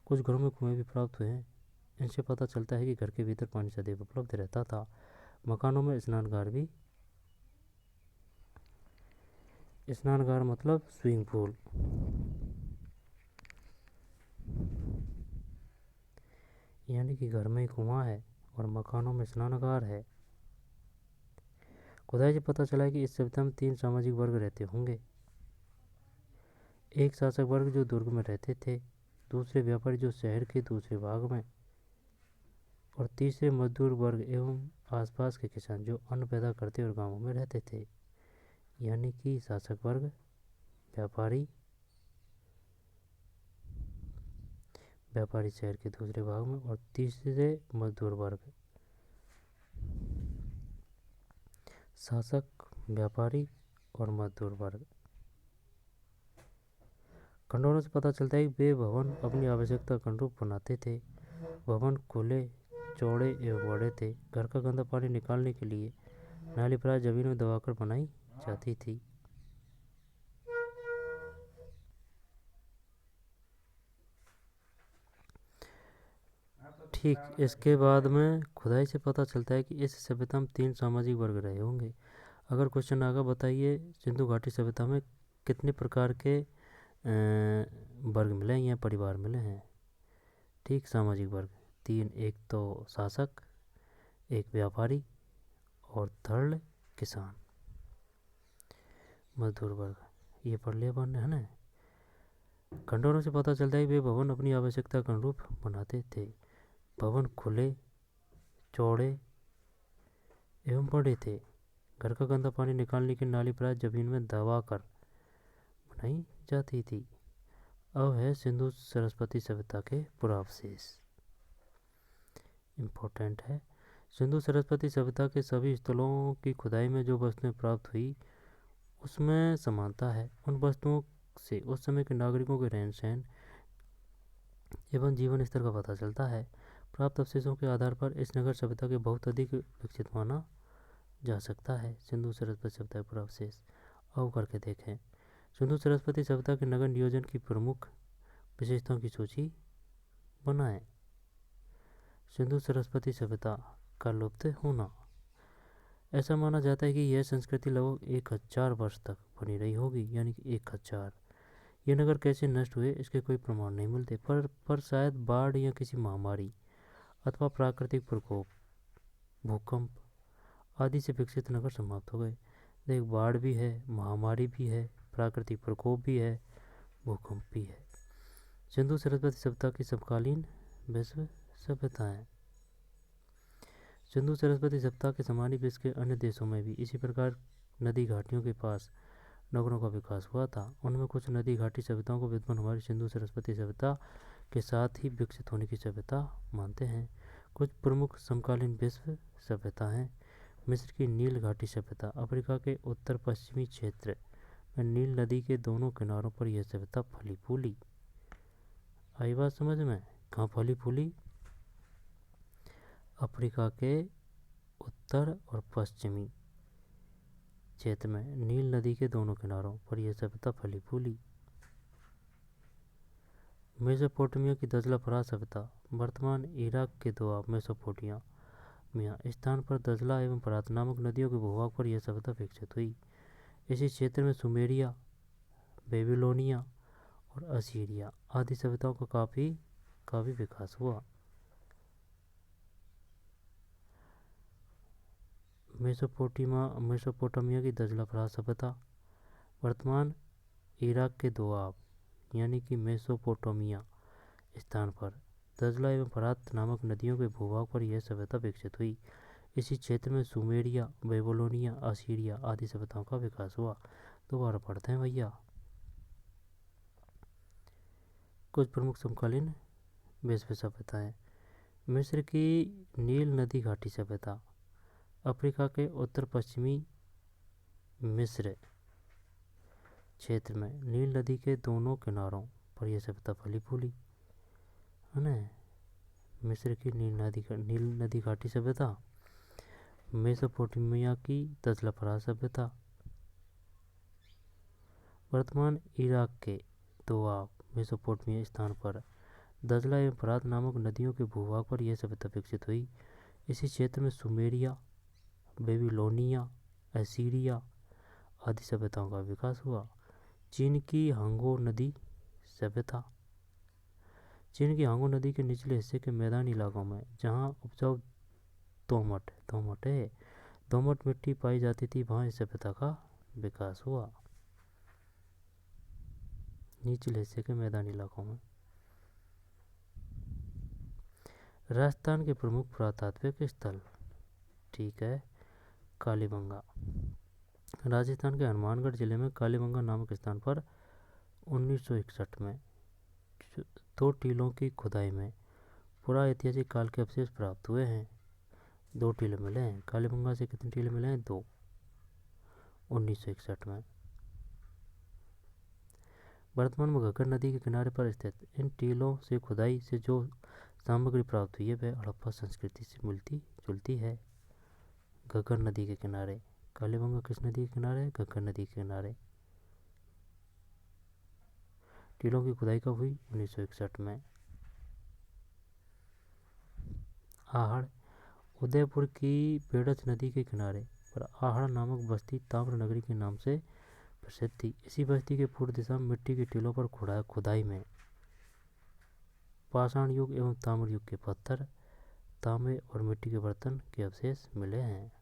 कुछ घरों में कुएं भी प्राप्त हुए हैं। इनसे पता चलता है कि घर के भीतर पानी सदैव उपलब्ध रहता था। मकानों में स्नानघर मतलब स्विमिंग पूल। यानी कि घर में ही कुआं है और मकानों में स्नानघर है। खुदाई से पता चला है कि इस सभ्यता में 3 सामाजिक वर्ग रहते होंगे। एक शासक वर्ग जो दुर्ग में रहते थे, दूसरे व्यापारी जो शहर के दूसरे भाग में, और तीसरे मजदूर वर्ग एवं आसपास के किसान जो अन्न पैदा करते और गांवों में रहते थे। यानी कि शासक वर्ग, व्यापारी शहर के दूसरे भाग में, और तीसरे मजदूर वर्ग, शासक, व्यापारी और मजदूर वर्ग। खंडोरों से पता चलता है कि वे भवन अपनी आवश्यकता के अनुरूप बनाते थे। भवन खुले, चौड़े एवं बड़े थे। घर का गंदा पानी निकालने के लिए नाली प्राय जमीन में दबाकर बनाई जाती थी। ठीक, इसके बाद में खुदाई से पता चलता है कि इस सभ्यता में 3 सामाजिक वर्ग रहे होंगे। अगर क्वेश्चन आगा बताइए, सिंधु घाटी सभ्यता में कितने प्रकार के वर्ग मिले हैं या परिवार मिले हैं? ठीक, सामाजिक वर्ग 3। एक तो शासक, एक व्यापारी और थर्ड किसान। मजदूर वर्ग ये पढ़ लिया अपन है ना। खंडोरों से पता चलता है कि वे भवन अपनी आवश्यकता के अनुरूप बनाते थे। भवन खुले, चौड़े एवं बड़े थे। घर का गंदा पानी निकालने की नाली प्राय जमीन में दबाकर बनाई जाती थी। अब है सिंधु सरस्वती सभ्यता के पुरावशेष। इम्पोर्टेंट है। सिंधु सरस्वती सभ्यता के सभी स्थलों की खुदाई में जो वस्तुएं प्राप्त हुई उसमें समानता है। उन वस्तुओं से उस समय के नागरिकों के रहन सहन एवं जीवन स्तर का पता चलता है। प्राप्त अवशेषों के आधार पर इस नगर सभ्यता के बहुत अधिक विकसित माना जा सकता है। सिंधु सरस्वती सभ्यता के पुरावशेष आओ करके देखें। सिंधु सरस्वती सभ्यता के नगर नियोजन की प्रमुख विशेषताओं की सूची बनाएं। सिंधु सरस्वती सभ्यता का लुप्त होना। ऐसा माना जाता है कि यह संस्कृति लगभग 1000 वर्ष तक बनी रही होगी, यानी कि 1000। ये नगर कैसे नष्ट हुए इसके कोई प्रमाण नहीं मिलते, पर शायद बाढ़ या किसी महामारी अथवा प्राकृतिक प्रकोप, भूकंप आदि से विकसित नगर समाप्त हो गए। देख, बाढ़ भी है, महामारी भी है, प्राकृतिक प्रकोप भी है, भूकंप भी है। सिंधु सरस्वती सभ्यता की समकालीन विश्व सभ्यताएं। सिंधु सरस्वती सभ्यता के समान ही विश्व के अन्य देशों में भी इसी प्रकार नदी घाटियों के पास नगरों का विकास हुआ था। उनमें कुछ नदी घाटी सभ्यताओं को विद्वान हमारी सिंधु सरस्वती सभ्यता के साथ ही विकसित होने की सभ्यता मानते हैं। कुछ प्रमुख समकालीन विश्व सभ्यता हैं। मिस्र की नील घाटी सभ्यता। अफ्रीका के उत्तर पश्चिमी क्षेत्र में नील नदी के दोनों किनारों पर यह सभ्यता फली फूली। आई बात समझ में? कहाँ फली फूली? अफ्रीका के उत्तर और पश्चिमी क्षेत्र में नील नदी के दोनों किनारों पर यह सभ्यता फली फूली। मेसोपोटामिया की दजला फराज सभ्यता वर्तमान इराक के दोआब मेसोपोटामिया स्थान पर दजला एवं फरात नामक नदियों के भूभाग पर यह सभ्यता विकसित हुई। इसी क्षेत्र में सुमेरिया, बेबीलोनिया और असीरिया आदि सभ्यताओं का काफी विकास हुआ। मेसोपोटामिया की दजला फराज सभ्यता वर्तमान इराक के दोआब यानी कि मेसोपोटामिया स्थान पर दजला एवं फरात नामक नदियों के भूभाग पर यह सभ्यता विकसित हुई। इसी क्षेत्र में सुमेरिया, बेबीलोनिया, असीरिया आदि सभ्यताओं का विकास हुआ। दोबारा पढ़ते हैं भैया। कुछ प्रमुख समकालीन विश्व सभ्यताएं। मिस्र की नील नदी घाटी सभ्यता अफ्रीका के उत्तर पश्चिमी मिस्र क्षेत्र में नील नदी के दोनों किनारों पर यह सभ्यता फली फूली है ना। मिस्र की नील नदी घाटी सभ्यता, मेसोपोटामिया की दजला फराज सभ्यता वर्तमान इराक के दोआब मेसोपोटामिया स्थान पर दजला एवं फरात नामक नदियों के भूभाग पर यह सभ्यता विकसित हुई। इसी क्षेत्र में सुमेरिया, बेबीलोनिया, असीरिया आदि सभ्यताओं का विकास हुआ। चीन की हांगो नदी सभ्यता। चीन की हांगो नदी के निचले हिस्से के मैदानी इलाकों में जहां उपजाऊ दोमट मिट्टी पाई जाती थी वहां इस सभ्यता का विकास हुआ। निचले हिस्से के मैदानी इलाकों में। राजस्थान के प्रमुख पुरातात्विक स्थल, ठीक है, कालीबंगा। राजस्थान के हनुमानगढ़ जिले में कालीबंगा नामक स्थान पर 1961 में 2 टीलों की खुदाई में पुरा ऐतिहासिक काल के अवशेष प्राप्त हुए हैं। 2 टीले मिले हैं। कालीबंगा से कितने टीले मिले हैं? 2, 1961 में। वर्तमान में घग्गर नदी के किनारे पर स्थित इन टीलों से खुदाई से जो सामग्री प्राप्त हुई है वह हड़प्पा संस्कृति से मिलती जुलती है। घग्गर नदी के किनारे, कालीबंगा किस नदी के किनारे है? घग्गर नदी के किनारे। टीलों की खुदाई कब हुई? 1961 में। आहड़, उदयपुर की बेड़च नदी के किनारे पर आहड़ नामक बस्ती ताम्र नगरी के नाम से प्रसिद्ध थी। इसी बस्ती के पूर्व दिशा में मिट्टी के टीलों पर खुदाई में पाषाण युग एवं ताम्र युग के पत्थर, तांबे और मिट्टी के बर्तन के अवशेष मिले हैं।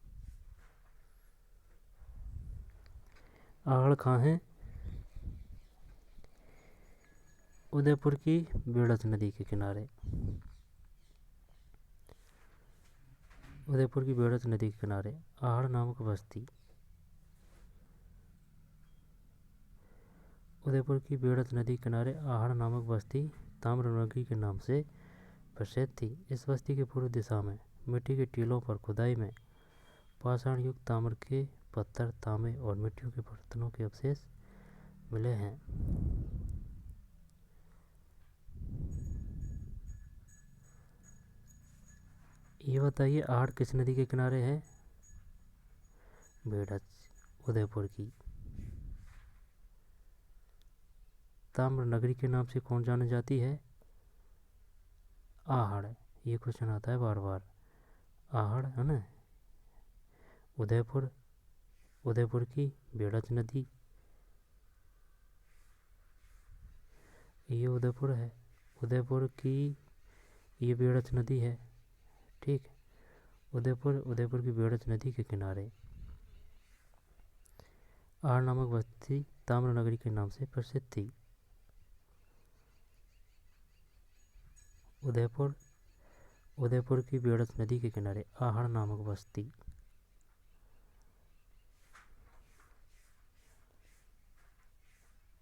आहड़ कहाँ है? उदयपुर की बेड़च नदी के किनारे। उदयपुर की बेड़च नदी के किनारे आहड़ नामक बस्ती। उदयपुर की बेड़च नदी के किनारे आहड़ नामक बस्ती ताम्र नगरी के नाम से प्रसिद्ध थी। इस बस्ती के पूर्व दिशा में मिट्टी के टीलों पर खुदाई में पाषाण युग ताम्र के पत्थर, तांबे और मिट्टियों के बर्तनों के अवशेष मिले हैं। ये बताइए आहड़ किस नदी के किनारे है? बेड़च, उदयपुर की। ताम्र नगरी के नाम से कौन जानी जाती है? आहड़। ये क्वेश्चन आता है बार बार। आहड़ है ना। उदयपुर की बेड़च नदी, ये उदयपुर है। उदयपुर की ये बेड़च नदी है, ठीक। उदयपुर की बेड़च नदी के किनारे आहड़ नामक बस्ती ताम्र नगरी के नाम से प्रसिद्ध थी। उदयपुर की बेड़च नदी के किनारे आहड़ नामक बस्ती।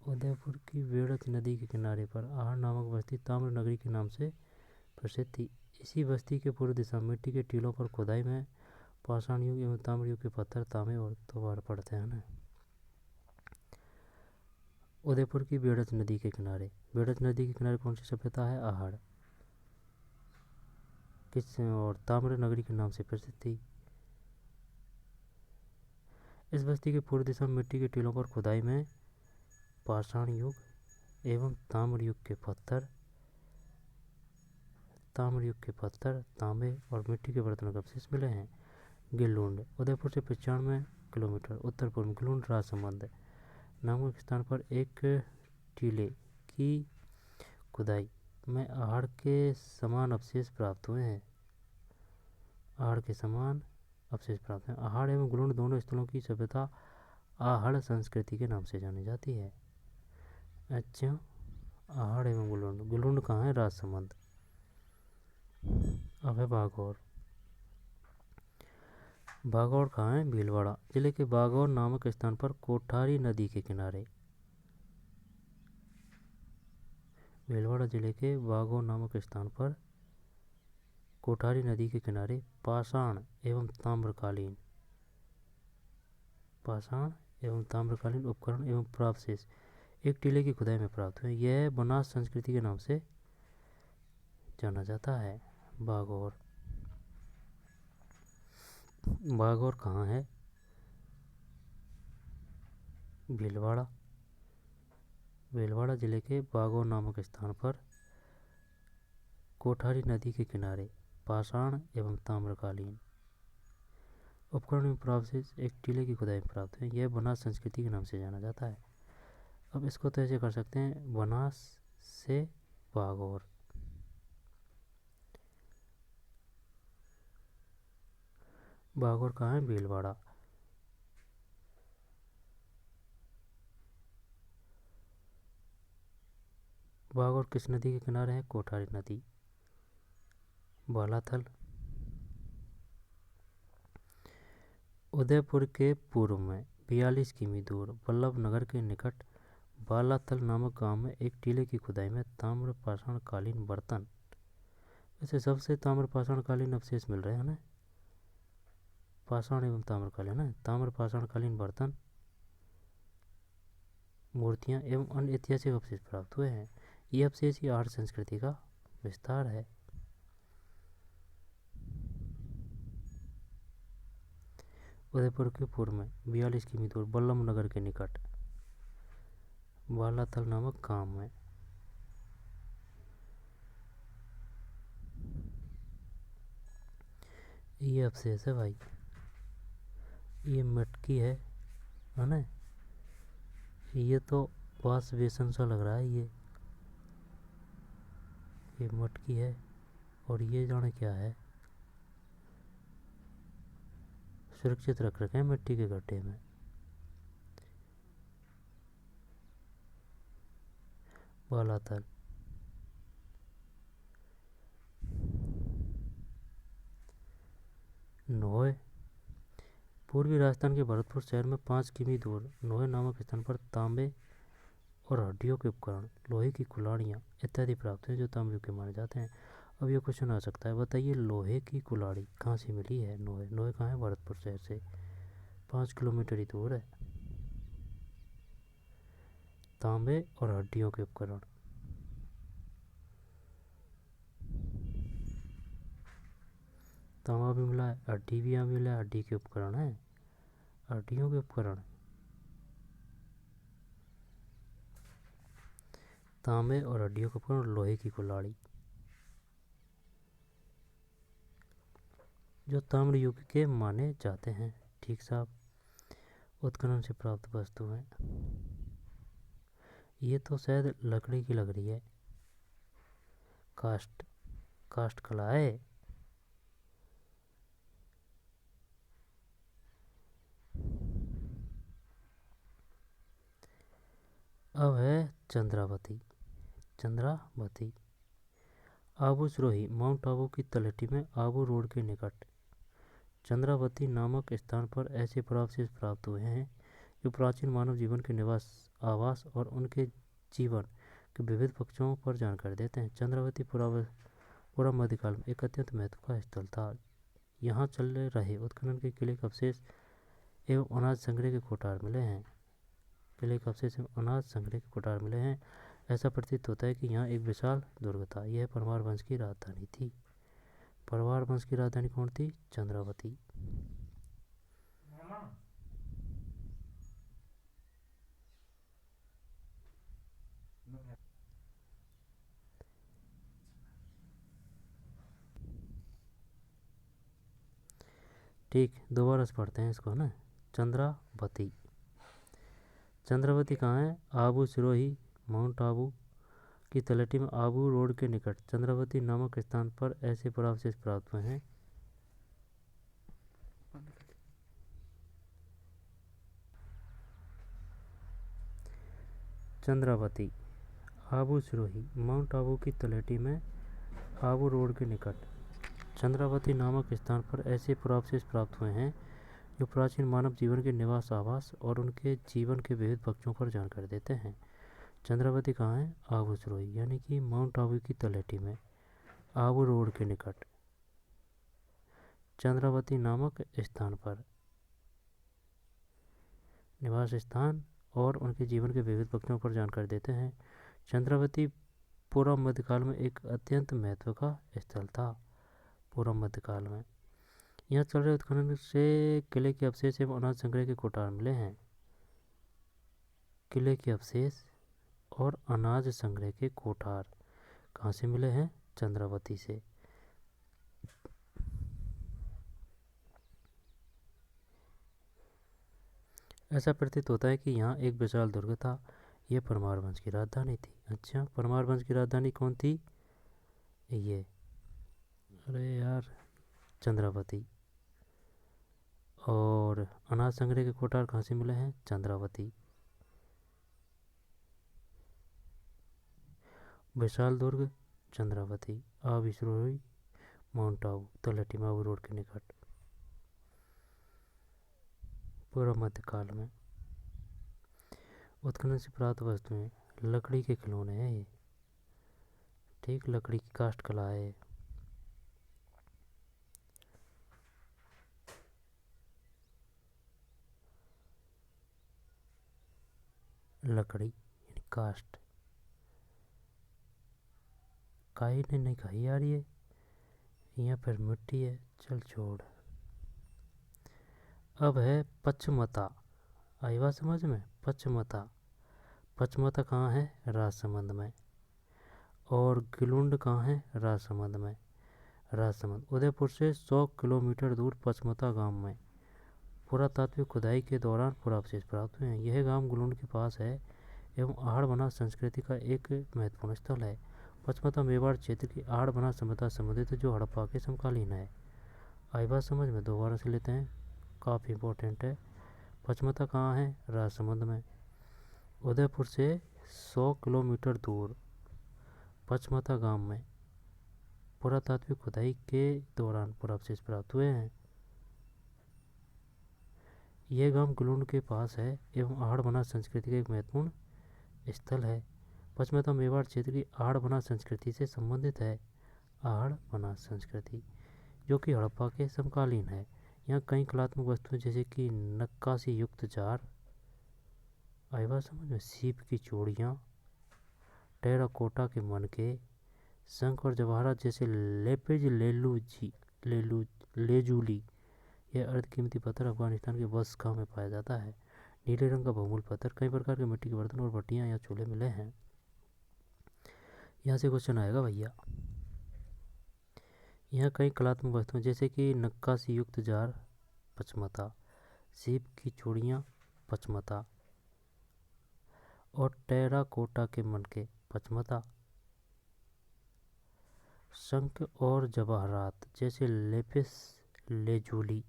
उदयपुर की बेड़च नदी के किनारे पर आहड़ नामक बस्ती ताम्र नगरी के नाम से प्रसिद्ध थी। इसी बस्ती के पूर्व दिशा मिट्टी के टीलों पर खुदाई में पाषाण युग एवं ताम्र युग के पत्थर, तांबे और दोबारा पड़ते हैं ना। उदयपुर की बेड़च नदी के किनारे, बेड़च नदी के किनारे कौन सी सभ्यता है? आहड़। किस और ताम्र नगरी के नाम से प्रसिद्ध थी। इस बस्ती के पूर्व दिशा में मिट्टी के टीलों पर खुदाई में पाषाण युग एवं ताम्र युग के पत्थर, तांबे और मिट्टी के बर्तनों के अवशेष मिले हैं। गिलुंड उदयपुर से 95 किलोमीटर उत्तर पूर्व गिलुंड राजसमंद नामक स्थान पर एक टीले की खुदाई में आहड़ के समान अवशेष प्राप्त हुए हैं। आहड़ एवं गिलुंड दोनों स्थलों की सभ्यता आहड़ संस्कृति के नाम से जानी जाती है। अच्छा, आहड़ एवं गिलुंड कहाँ है? राजसमंद। अब है बागौर कहाँ है? भीलवाड़ा जिले के बागौर नामक स्थान पर कोठारी नदी के किनारे। भीलवाड़ा जिले के बागौर नामक स्थान पर कोठारी नदी के किनारे पाषाण एवं ताम्रकालीन उपकरण एवं प्रावशेष एक टीले की खुदाई में प्राप्त हुए। यह बनास संस्कृति के नाम से जाना जाता है। बागौर कहाँ है? भीलवाड़ा जिले के बागौर नामक स्थान पर कोठारी नदी के किनारे पाषाण एवं ताम्रकालीन उपकरण एवं प्रावशेष एक टीले की खुदाई में प्राप्त हुए। यह बनास संस्कृति के नाम से जाना जाता है। अब इसको तो ऐसे कर सकते हैं, बनास से बागौर। बागौर कहाँ है? भीलवाड़ा। बागौर किस नदी के किनारे है? कोठारी नदी। बालाथल उदयपुर के पूर्व में 42 किमी दूर बल्लभ नगर के निकट बालाथल नामक गांव में एक टीले की खुदाई में ताम्र पाषाण कालीन बर्तन, वैसे सबसे ताम्र पाषाण कालीन अवशेष मिल रहे हैं ना, पाषाण एवं ताम्रकालीन है। ताम्र पाषाण कालीन बर्तन, मूर्तियां एवं अन्य ऐतिहासिक अवशेष प्राप्त हुए हैं। ये अवशेष ही आहड़ संस्कृति का विस्तार है। उदयपुर के पूर्व में 42 किमी दूर बल्लभ नगर के निकट बालाथल नामक गांव में ये अवशेष है भाई। ये मटकी है ना? ये तो वाश बेसन सा लग रहा है। ये मटकी है और ये जाने क्या है, सुरक्षित रख रखे हैं मिट्टी के गड्ढे में। बालाथल नोए पूर्वी राजस्थान के भरतपुर शहर में 5 किमी दूर नोए नामक स्थान पर तांबे और हड्डियों के उपकरण, लोहे की कुल्हाड़ियाँ इत्यादि प्राप्त हुए जो तांबे के माने जाते हैं। अब ये क्वेश्चन आ सकता है, बताइए लोहे की कुल्हाड़ी कहाँ से मिली है? नोए कहाँ है? भरतपुर शहर से 5 किलोमीटर ही दूर है। तांबे और हड्डियों के उपकरण, तांबा भी मिला है, हड्डी भी यहाँ मिला है, हड्डी के उपकरण है, हड्डियों के उपकरण, तांबे और हड्डियों के उपकरण, लोहे की कुल्हाड़ी जो ताम्र युग के माने जाते हैं। ठीक साहब, उत्खनन से प्राप्त वस्तु है। ये तो शायद लकड़ी की लग रही है, कास्ट कला है। अब है चंद्रावती। आबू सिरोही माउंट आबू की तलहटी में आबू रोड के निकट चंद्रावती नामक स्थान पर ऐसे पुरावशेष प्राप्त हुए हैं जो प्राचीन मानव जीवन के निवास, आवास और उनके जीवन के विविध पक्षों पर जानकारी देते हैं। चंद्रावती पूर्व मध्यकाल में एक अत्यंत महत्वपूर्ण स्थल था। यहाँ चल रहे उत्खनन के किले के अवशेष एवं अनाज संग्रह के कोठार मिले हैं। ऐसा प्रतीत होता है कि यहाँ एक विशाल दुर्ग था। यह परमार वंश की राजधानी थी। परमार वंश की राजधानी कौन थी? चंद्रावती। ठीक, दोबारा से पढ़ते हैं इसको ना। चंद्रावती। चंद्रावती कहाँ है? आबू सिरोही माउंट आबू की तलहटी में आबू रोड के निकट चंद्रावती नामक स्थान पर ऐसे पुरावशेष प्राप्त हुए हैं। चंद्रावती आबू सिरोही माउंट आबू की तलहटी में आबू रोड के निकट चंद्रावती नामक स्थान पर ऐसे पुरावशेष प्राप्त हुए हैं जो प्राचीन मानव जीवन के निवास आवास और उनके जीवन के विविध पक्षों पर जानकारी देते हैं। चंद्रावती कहाँ है? आबू सिरोही यानी कि माउंट आबू की तलहटी में आबू रोड के निकट चंद्रावती नामक स्थान पर निवास स्थान और उनके जीवन के विविध पक्षों पर जानकारी देते हैं। चंद्रावती पूर्व मध्यकाल में एक अत्यंत महत्व का स्थल था। पूर्व मध्यकाल में यहाँ चल रहे उत्खनन से किले के अवशेष एवं अनाज संग्रह के कोठार मिले हैं। किले के अवशेष और अनाज संग्रह के कोठार कहाँ से मिले हैं? चंद्रावती से। ऐसा प्रतीत होता है कि यहाँ एक विशाल दुर्ग था। यह परमार वंश की राजधानी थी। अच्छा, परमार वंश की राजधानी कौन थी? ये, अरे यार, चंद्रावती। और अनाज संग्रह के कोठार कहाँ से मिले हैं? चंद्रावती। विशाल दुर्ग चंद्रावती, आबू सिरोही माउंट आबू तलहटी आबू रोड के निकट पूर्व मध्यकाल में। उत्खनन से प्राप्त वस्तुएं लकड़ी के खिलौने हैं ये। ठीक, लकड़ी की काष्ठ कला है। लकड़ी यानी काष्ठ। काई ने नहीं खाई यार ये, यहाँ पर मिट्टी है। चल छोड़। अब है पचमता। आई बात समझ में? पचमता। पचमता कहाँ है? राजसमंद में। और गिलुंड कहाँ है? राजसमंद में। राजसमंद उदयपुर से 100 किलोमीटर दूर पचमता गांव में पुरातात्विक खुदाई के दौरान पुरावशेष प्राप्त हुए हैं। यह गांव गिलुंड के पास है एवं आहड़ बना संस्कृति का एक महत्वपूर्ण स्थल है। पचमता मेवाड़ क्षेत्र की आहड़ बना सभ्यता संबंधित है जो हड़प्पा के समकालीन है। आई बात समझ में? दोबारा से लेते हैं, काफ़ी इंपॉर्टेंट है। पचमता कहाँ है? राजसमंद में। उदयपुर से 100 किलोमीटर दूर पचमता गांव में पुरातात्विक खुदाई के दौरान पुरावशेष प्राप्त हुए हैं। यह गांव गिलुंड के पास है एवं आहड़ बना संस्कृति का एक महत्वपूर्ण स्थल है। पचमता मेवाड़ क्षेत्र की आहड़ बना संस्कृति से संबंधित है। आहड़ बना संस्कृति जो कि हड़प्पा के समकालीन है। यहाँ कई कलात्मक वस्तुएं जैसे कि नक्काशी युक्त जार, आई बात समझ में? सीप की चूड़ियाँ, टेराकोटा के मनके, शंख और जवाहरात जैसे लेपिज लेजूली। यह अर्धकीमती पत्थर अफगानिस्तान के बसखा में पाया जाता है। नीले रंग का बहुमूल्य पत्थर, कई प्रकार के मिट्टी के बर्तन और भट्टियाँ या चूल्हे मिले हैं। यहाँ से क्वेश्चन आएगा भैया। यहाँ कई कलात्मक वस्तुएं जैसे कि नक्काशी युक्त जार पचमता, सीप की चूड़ियाँ पचमता और टेराकोटा के मनके पचमता, शंख और जवाहरात जैसे लेपिस लेजूली।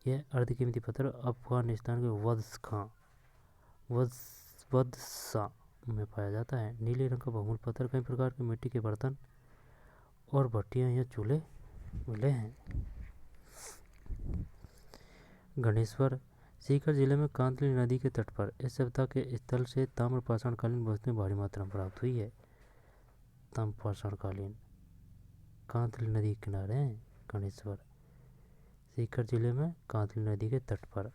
यह अर्धकीमती पत्थर अफगानिस्तान के वदसा में पाया जाता है। नीले रंग का बहुमूल्य पत्थर, कई प्रकार के मिट्टी के बर्तन और भट्टियाँ या चूल्हे मिले हैं। गणेश्वर सीकर जिले में कांतली नदी के तट पर इस सभ्यता के स्थल से ताम्रपाषाण कालीन वस्तुएं भारी मात्रा में प्राप्त हुई है। ताम्रपाषाण कालीन कांतली नदी के किनारे हैं गणेश्वर, सीकर जिले में कांतली नदी के तट पर।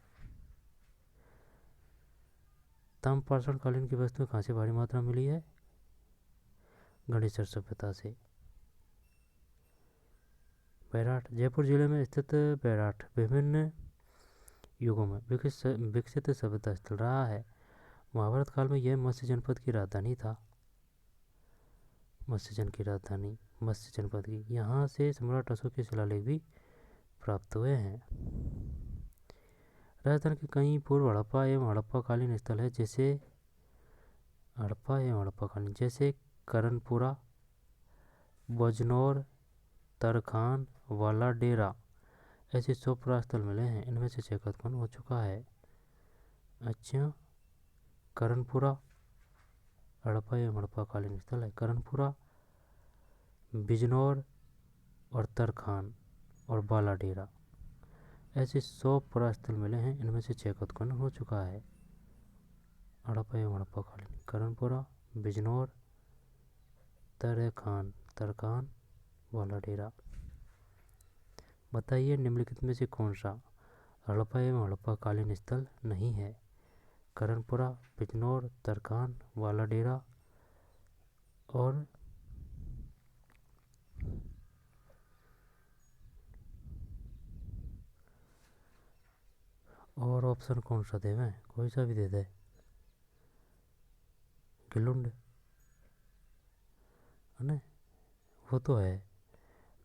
ताम्रपाषाण कालीन की वस्तुएं कहाँ से भारी मात्रा मिली है? गणेश्वर सभ्यता से। बैराठ जयपुर जिले में स्थित बैराठ विभिन्न युगों में विकसित सभ्यता स्थल रहा है। महाभारत काल में यह मत्स्य जनपद की राजधानी था। मत्स्य जनपद की यहाँ से सम्राट अशोक के शिलालेख भी प्राप्त हुए हैं। राजस्थान के कई पूर्व हड़प्पा एवं हड़प्पाकालीन स्थल है जैसे करनपुरा, बजनौर, तरखान, वाला डेरा ऐसे 100 पुरास्थल मिले हैं। इनमें से 6 का उत्खनन हो चुका है। अच्छा, करनपुरा हड़प्पा एवं हड़प्पाकालीन स्थल है। करनपुरा, बिजनौर और तरखान और बाला डेरा ऐसे 100 पुरास्थल मिले हैं। इनमें से 6 का उत्खनन हो चुका है। हड़प्पा एवं हड़प्पाकालीन करनपुरा, बिजनौर, तरखान, वाला डेरा। बताइए निम्नलिखित में से कौन सा हड़प्पा एवं हड़प्पाकालीन स्थल नहीं है? करनपुरा, बिजनौर, तरखान, वाला डेरा और ऑप्शन कौन सा देवें? कोई सा भी दे दे। गिलुंड है ना, वो तो है।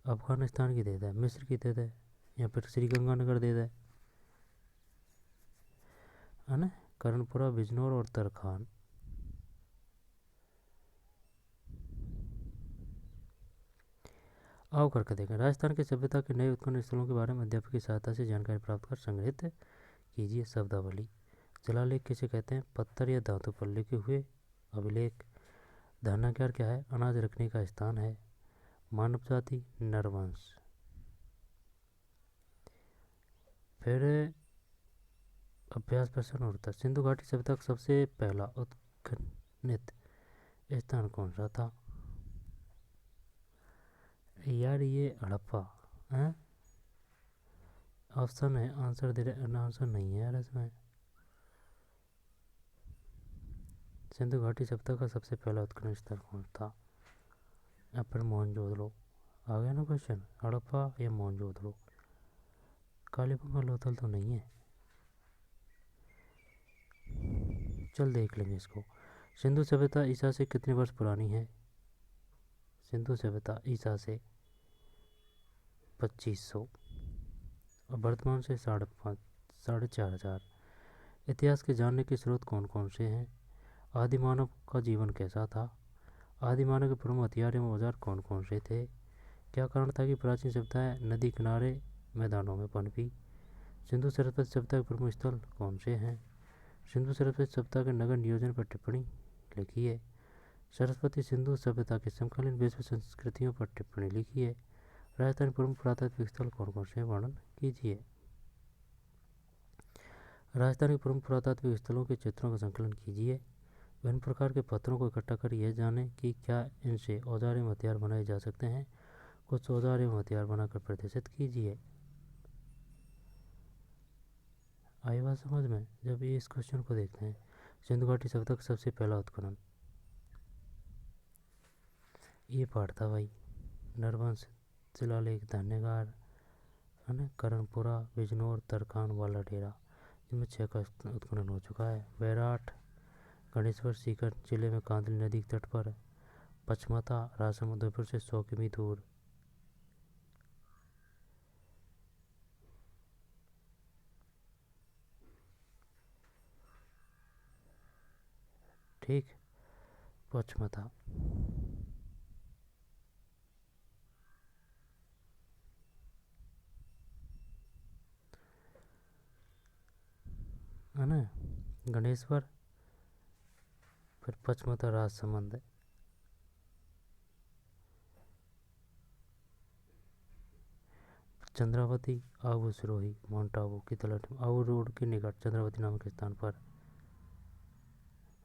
अफगानिस्तान की दे दे, मिस्र की दे दे, या फिर श्रीगंगानगर दे दे, है ना। करनपुरा, बिजनौर और तरखान। आओ करके देखें। राजस्थान की सभ्यता के नए उत्खनन स्थलों के बारे में अध्यापक की सहायता से जानकारी प्राप्त कर संग्रहित कीजिए। शब्दावली। शिलालेख किसे कहते हैं? पत्थर या धातु पर लिखे हुए अभिलेख। धारणागार क्या है? अनाज रखने का स्थान है। मानव जाति, नरवंश। फिर अभ्यास प्रश्न होता है। सिंधु घाटी सभ्यता का सबसे पहला उत्खनित स्थान कौन सा था? यार ये हड़प्पा है। ऑप्शन है, आंसर दे रहे, आंसर नहीं है यार इसमें। सिंधु घाटी सभ्यता का सबसे पहला उत्खनन स्थल कौन था? या फिर मोहनजोदड़ो। आ गया ना क्वेश्चन, हड़प्पा या मोहनजोदड़ो। कालीबंगा लोथल तो नहीं है। चल देख लेंगे इसको। सिंधु सभ्यता ईसा से कितने वर्ष पुरानी है? सिंधु सभ्यता ईसा से 2500 और वर्तमान से 4,500। इतिहास के जानने के स्रोत कौन कौन से हैं? आदि मानव का जीवन कैसा था? आदि मानव के प्रमुख हथियार एवं औजार कौन कौन से थे? क्या कारण था कि प्राचीन सभ्यताएं नदी किनारे मैदानों में पनपी? सिंधु सरस्वती सभ्यता के प्रमुख स्थल कौन से हैं? सिंधु सरस्वती सभ्यता के नगर नियोजन पर टिप्पणी लिखिए। सरस्वती सिंधु सभ्यता के समकालीन विश्व संस्कृतियों पर टिप्पणी लिखिए। राजस्थान के प्रमुख पुरातात्विक स्थल कौन कौन से वर्णन कीजिए। राजस्थान के प्रमुख पुरातात्विक स्थलों के चित्रों का संकलन कीजिए। विभिन्न प्रकार के पत्थरों को इकट्ठा कर यह जानें कि क्या इनसे औजार एवं हथियार बनाए जा सकते हैं। कुछ औजार एवं हथियार बनाकर प्रदर्शित कीजिए। आई बात समझ में? जब ये इस क्वेश्चन को देखते हैं, सिंधु घाटी सभ्यता का सबसे पहला उत्खनन, ये पाठ था भाई। नरवंश, शिलालेख, धान्यगार, है ना, करनपुरा, बिजनौर, तरखान, वाला डेरा, जिनमें 6 का उत्खनन हो चुका है। बैराठ, गणेश्वर, सीकर जिले में कांदली नदी के तट पर। पचमता, राजसमंद उदयपुर से 100 किमी दूर। ठीक, पचमता। है ना, गणेश्वर, फिर पचमता, राजसमंद। चंद्रावती, आबू सिरोही, माउंट आबू की तलहट में आबू रोड के निकट चंद्रावती नामक स्थान पर।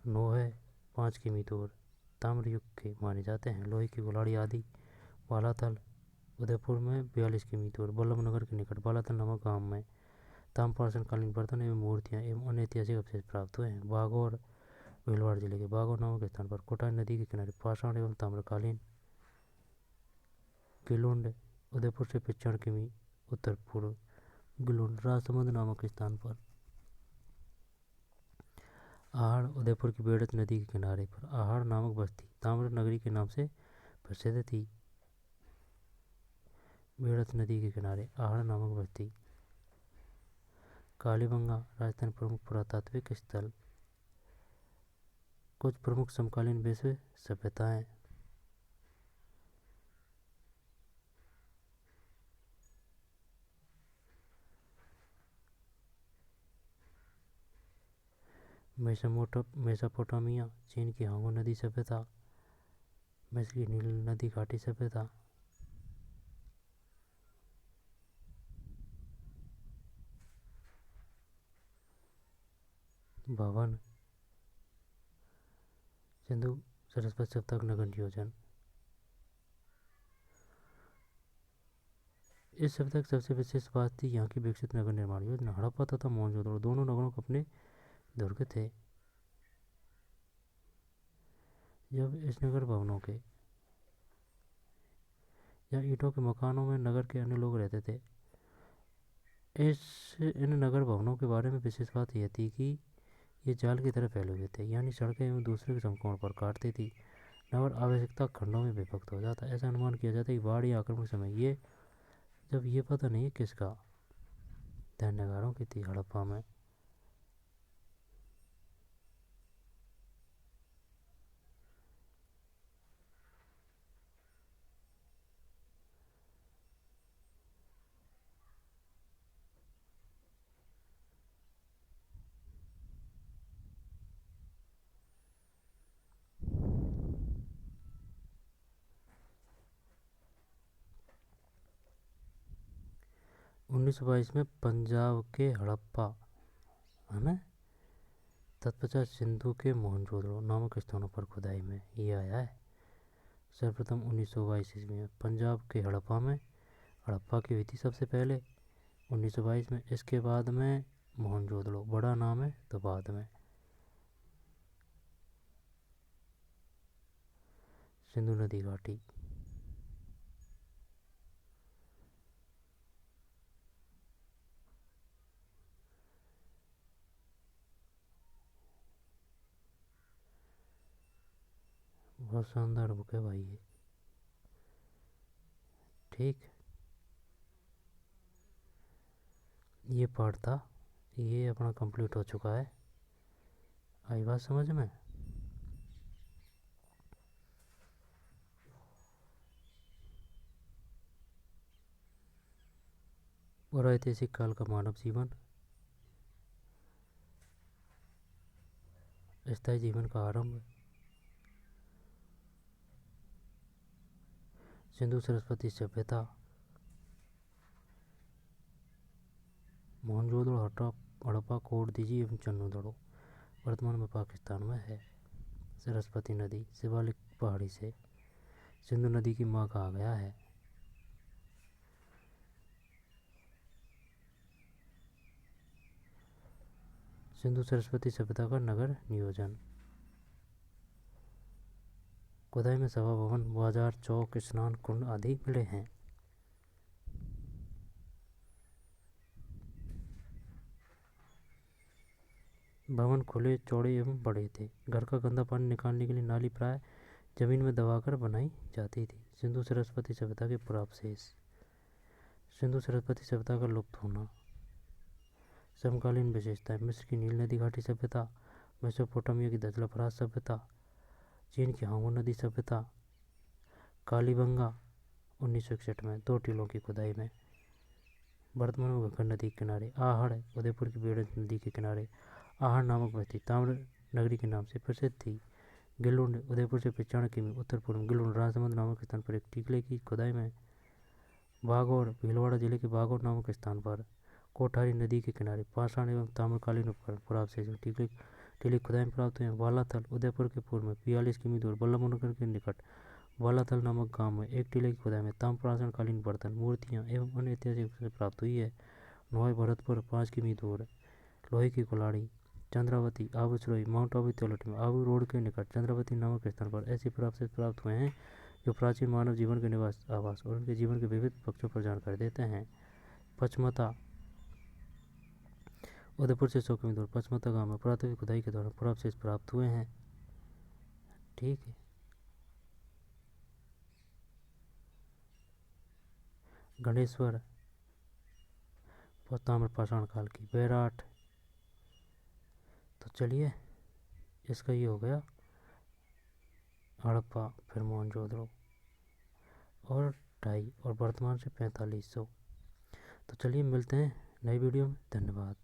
नोहे, 5 किमी दूर। ताम्र युग के माने जाते हैं। लोहे की कुल्हाड़ी आदि। बालाथल, उदयपुर में 42 किमी दूर। बल्लभनगर के निकट बालाथल नामक गांव में ताम्रपाषाण कालीन बर्तन एवं मूर्तियां एवं अन्य ऐतिहासिक अवशेष प्राप्त हुए हैं। बागौर, भीलवाड़ा जिले के बागौर नामक स्थान पर कोटाई नदी के किनारे पाषाण एवं ताम्रकालीन। गिलुंड, उदयपुर से 95 किमी उत्तर पूर्व। गिलुंड राजसमंद नामक स्थान पर। आहड़, उदयपुर की बेड़त नदी के किनारे पर आहड़ नामक बस्ती ताम्र नगरी के नाम से प्रसिद्ध थी। बेड़त नदी के किनारे आहड़ नामक बस्ती। कालीबंगा राजस्थान प्रमुख पुरातात्विक स्थल। कुछ प्रमुख समकालीन विश्व सभ्यताएं। मेसोपोटामिया चीन की हांगू नदी सभ्यता। मिस्र की नील नदी घाटी सभ्यता। भवन सिंधु सरस्वती सभ्यता का नगर नियोजन। इस सभ्यता की सबसे विशेष बात थी यहाँ की विकसित नगर निर्माण योजना। हड़प्पा तथा मोहनजोदड़ो दोनों नगरों को अपने दुर्ग थे। जब इस नगर भवनों के या ईंटों के मकानों में नगर के अन्य लोग रहते थे। इन नगर भवनों के बारे में विशेष बात यह थी कि ये जाल की तरह फैले हुए थे, यानी सड़कें एवं दूसरे के समकोण पर काटती थी। नगर आवश्यकता खंडों में विभक्त हो जाता। ऐसा अनुमान किया जाता है कि बाढ़ या आक्रमण के समय ये पता नहीं है किसका धन्यगारों की थी हड़प्पा में। उन्नीस सौ बाईस में पंजाब के हड़प्पा है ना, तत्पश्चात सिंधु के मोहनजोदड़ो नामक स्थानों पर खुदाई में ये आया है। सर्वप्रथम 1922 ईस्वी में पंजाब के हड़प्पा की हुई थी सबसे पहले 1922 में। इसके बाद में मोहनजोदड़ो बड़ा नाम है तो बाद में सिंधु नदी घाटी। बहुत शानदार बुक है भाई ये। ठीक, ये पार्ट था, ये अपना कंप्लीट हो चुका है। आई बात समझ में? और ऐतिहासिक काल का मानव जीवन, स्थायी जीवन का आरंभ, सिंधु सरस्वती सभ्यता, मोहनजोदड़ो हड़प्पा कोट दीजी एवं चन्नूदड़ो वर्तमान में पाकिस्तान में है। सरस्वती नदी शिवालिक पहाड़ी से सिंधु नदी की माँ कहा गया है। सिंधु सरस्वती सभ्यता का नगर नियोजन। खुदाई में सभा भवन, बाजार, चौक, स्नान कुंड आदि मिले हैं। भवन खुले, चौड़े एवं बड़े थे। घर का गंदा पानी निकालने के लिए नाली प्राय जमीन में दबाकर बनाई जाती थी। सिंधु सरस्वती सभ्यता के पुरावशेष। सिंधु सरस्वती सभ्यता का लुप्त होना। समकालीन विशेषताएं। मिस्र की नील नदी घाटी सभ्यता, मेसोपोटामिया की दजला सभ्यता, चीन की हांगू नदी सभ्यता, कालीबंगा 1961 में 2 टीलों की खुदाई में, वर्तमान में गंगा नदी के किनारे, आहड़ उदयपुर की बेड़त नदी के किनारे आहड़ नामक बस्ती ताम्र नगरी के नाम से प्रसिद्ध थी। गिलुंड उदयपुर से 95 किमी उत्तर पूर्व में गिलुंड राजसमंद नामक स्थान पर एक टीले की खुदाई में, बागौर भीलवाड़ा जिले के बागौर नामक स्थान पर कोठारी नदी के किनारे पाषाण एवं ताम्रकालीन उपकरण पुरावशेष टीले खुदाई में प्राप्त हुए। वालाथल उदयपुर के पूर्व में 42 किमी दूर बल्लभनगर के निकट वालाथल नामक गांव में एक टीले की खुदाई में ताम्र कालीन बर्तन, मूर्तियां एवं अन्य ऐतिहासिक से प्राप्त हुई है। नोए भरतपुर 5 किमी दूर लोहे की कुल्हाड़ी, चंद्रावती आबू सिरोही माउंट आबू तिलट में आबू रोड के निकट चंद्रावती नामक स्थान पर ऐसे पुरावशेष प्राप्त हुए हैं जो प्राचीन मानव जीवन के निवास आवास और उनके जीवन के विविध पक्षों पर जानकारी देते हैं। पचमता उदयपुर से 100 किमी दूर पचमता गांव में पुरातत्व खुदाई के दौरान पुरावशेष प्राप्त हुए हैं। ठीक है। गणेश्वर ताम्र पाषाण काल की बैराट। तो चलिए, इसका ये हो गया हड़प्पा, फिर मोहनजोदड़ो, और 2.5 और वर्तमान से 4500। तो चलिए मिलते हैं नई वीडियो में। धन्यवाद।